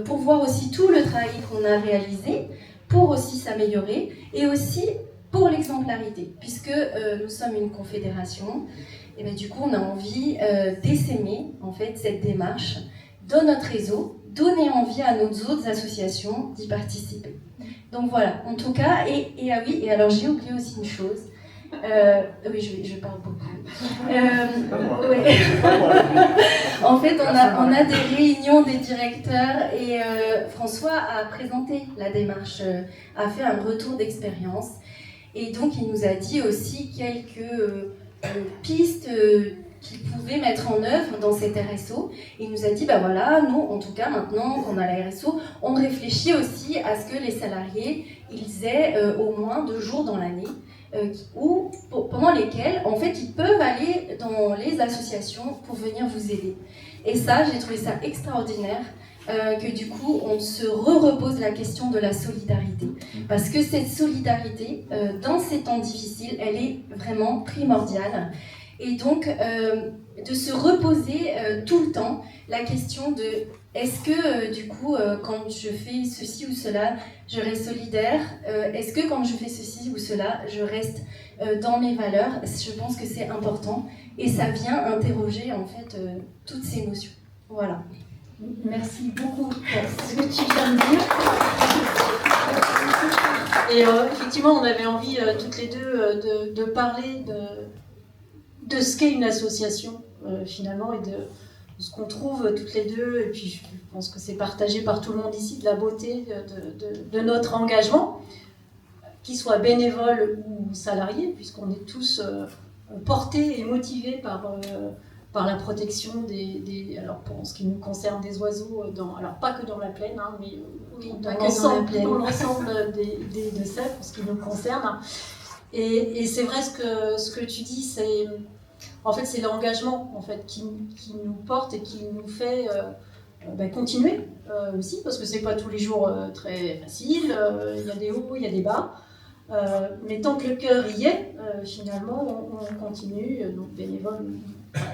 S6: pour voir aussi tout le travail qu'on a réalisé, pour aussi s'améliorer et aussi pour l'exemplarité, puisque nous sommes une confédération. Et bien, du coup, on a envie d'essaimer en fait cette démarche dans notre réseau, donner envie à nos autres associations d'y participer. Donc voilà, en tout cas, et ah oui, et alors j'ai oublié aussi une chose. Oui, je parle beaucoup. Ouais. En fait, on a des réunions des directeurs et François a présenté la démarche, a fait un retour d'expérience. Et donc, il nous a dit aussi quelques pistes qu'il pouvait mettre en œuvre dans cette RSO. Il nous a dit, bah voilà, nous, en tout cas, maintenant qu'on a la RSO, on réfléchit aussi à ce que les salariés, ils aient au moins 2 jours dans l'année, pendant lesquels, en fait, ils peuvent aller dans les associations pour venir vous aider. Et ça, j'ai trouvé ça extraordinaire, que du coup, on se repose la question de la solidarité. Parce que cette solidarité, dans ces temps difficiles, elle est vraiment primordiale. Et donc, de se reposer tout le temps la question de est-ce que, du coup, quand je fais ceci ou cela, je reste solidaire? Est-ce que quand je fais ceci ou cela, je reste dans mes valeurs? Je pense que c'est important. Et ça vient interroger, en fait, toutes ces notions. Voilà.
S1: Merci beaucoup pour ce que tu viens de dire. Et effectivement, on avait envie, toutes les deux, de parler de ce qu'est une association, finalement, et de ce qu'on trouve toutes les deux. Et puis, je pense que c'est partagé par tout le monde ici, de la beauté de notre engagement, qu'il soit bénévole ou salarié, puisqu'on est tous portés et motivés par par la protection alors pour ce qui nous concerne des oiseaux, alors pas que dans la plaine, hein, mais
S6: pas que
S1: dans l'ensemble des Deux-Sèvres, pour ce qui nous concerne. Et c'est vrai ce que tu dis, c'est l'engagement en fait, qui nous porte et qui nous fait continuer aussi, parce que c'est pas tous les jours très facile, il y a des hauts, il y a des bas. Mais tant que le cœur y est, finalement, on continue. Donc, bénévole,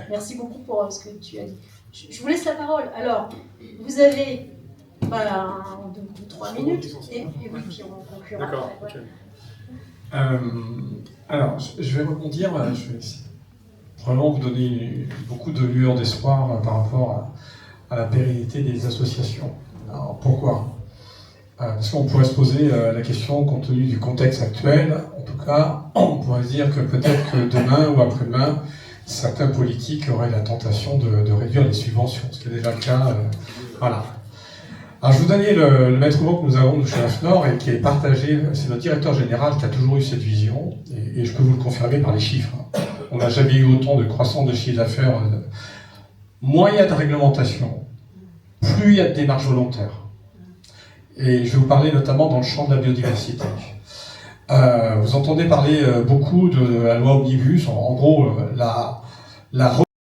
S1: merci beaucoup pour ce que tu as dit. Je vous laisse la parole. Alors, vous avez 3 minutes. Et oui, puis on conclura.
S2: D'accord.
S1: Ouais.
S2: Alors, je vais rebondir. Je vais vraiment vous donner beaucoup de lueurs d'espoir par rapport à la pérennité des associations. Alors, pourquoi ? Parce qu'on pourrait se poser la question, compte tenu du contexte actuel, en tout cas, on pourrait se dire que peut-être que demain ou après-demain, certains politiques auraient la tentation de réduire les subventions, ce qui est déjà le cas. Voilà. Alors je vous donnais le maître mot que nous avons chez AFNOR et qui est partagé, c'est notre directeur général qui a toujours eu cette vision, et je peux vous le confirmer par les chiffres. On n'a jamais eu autant de croissance de chiffre d'affaires. Moins il y a de réglementation, plus il y a de démarches volontaires. Et je vais vous parler notamment dans le champ de la biodiversité. Vous entendez parler beaucoup de la loi Omnibus, en gros la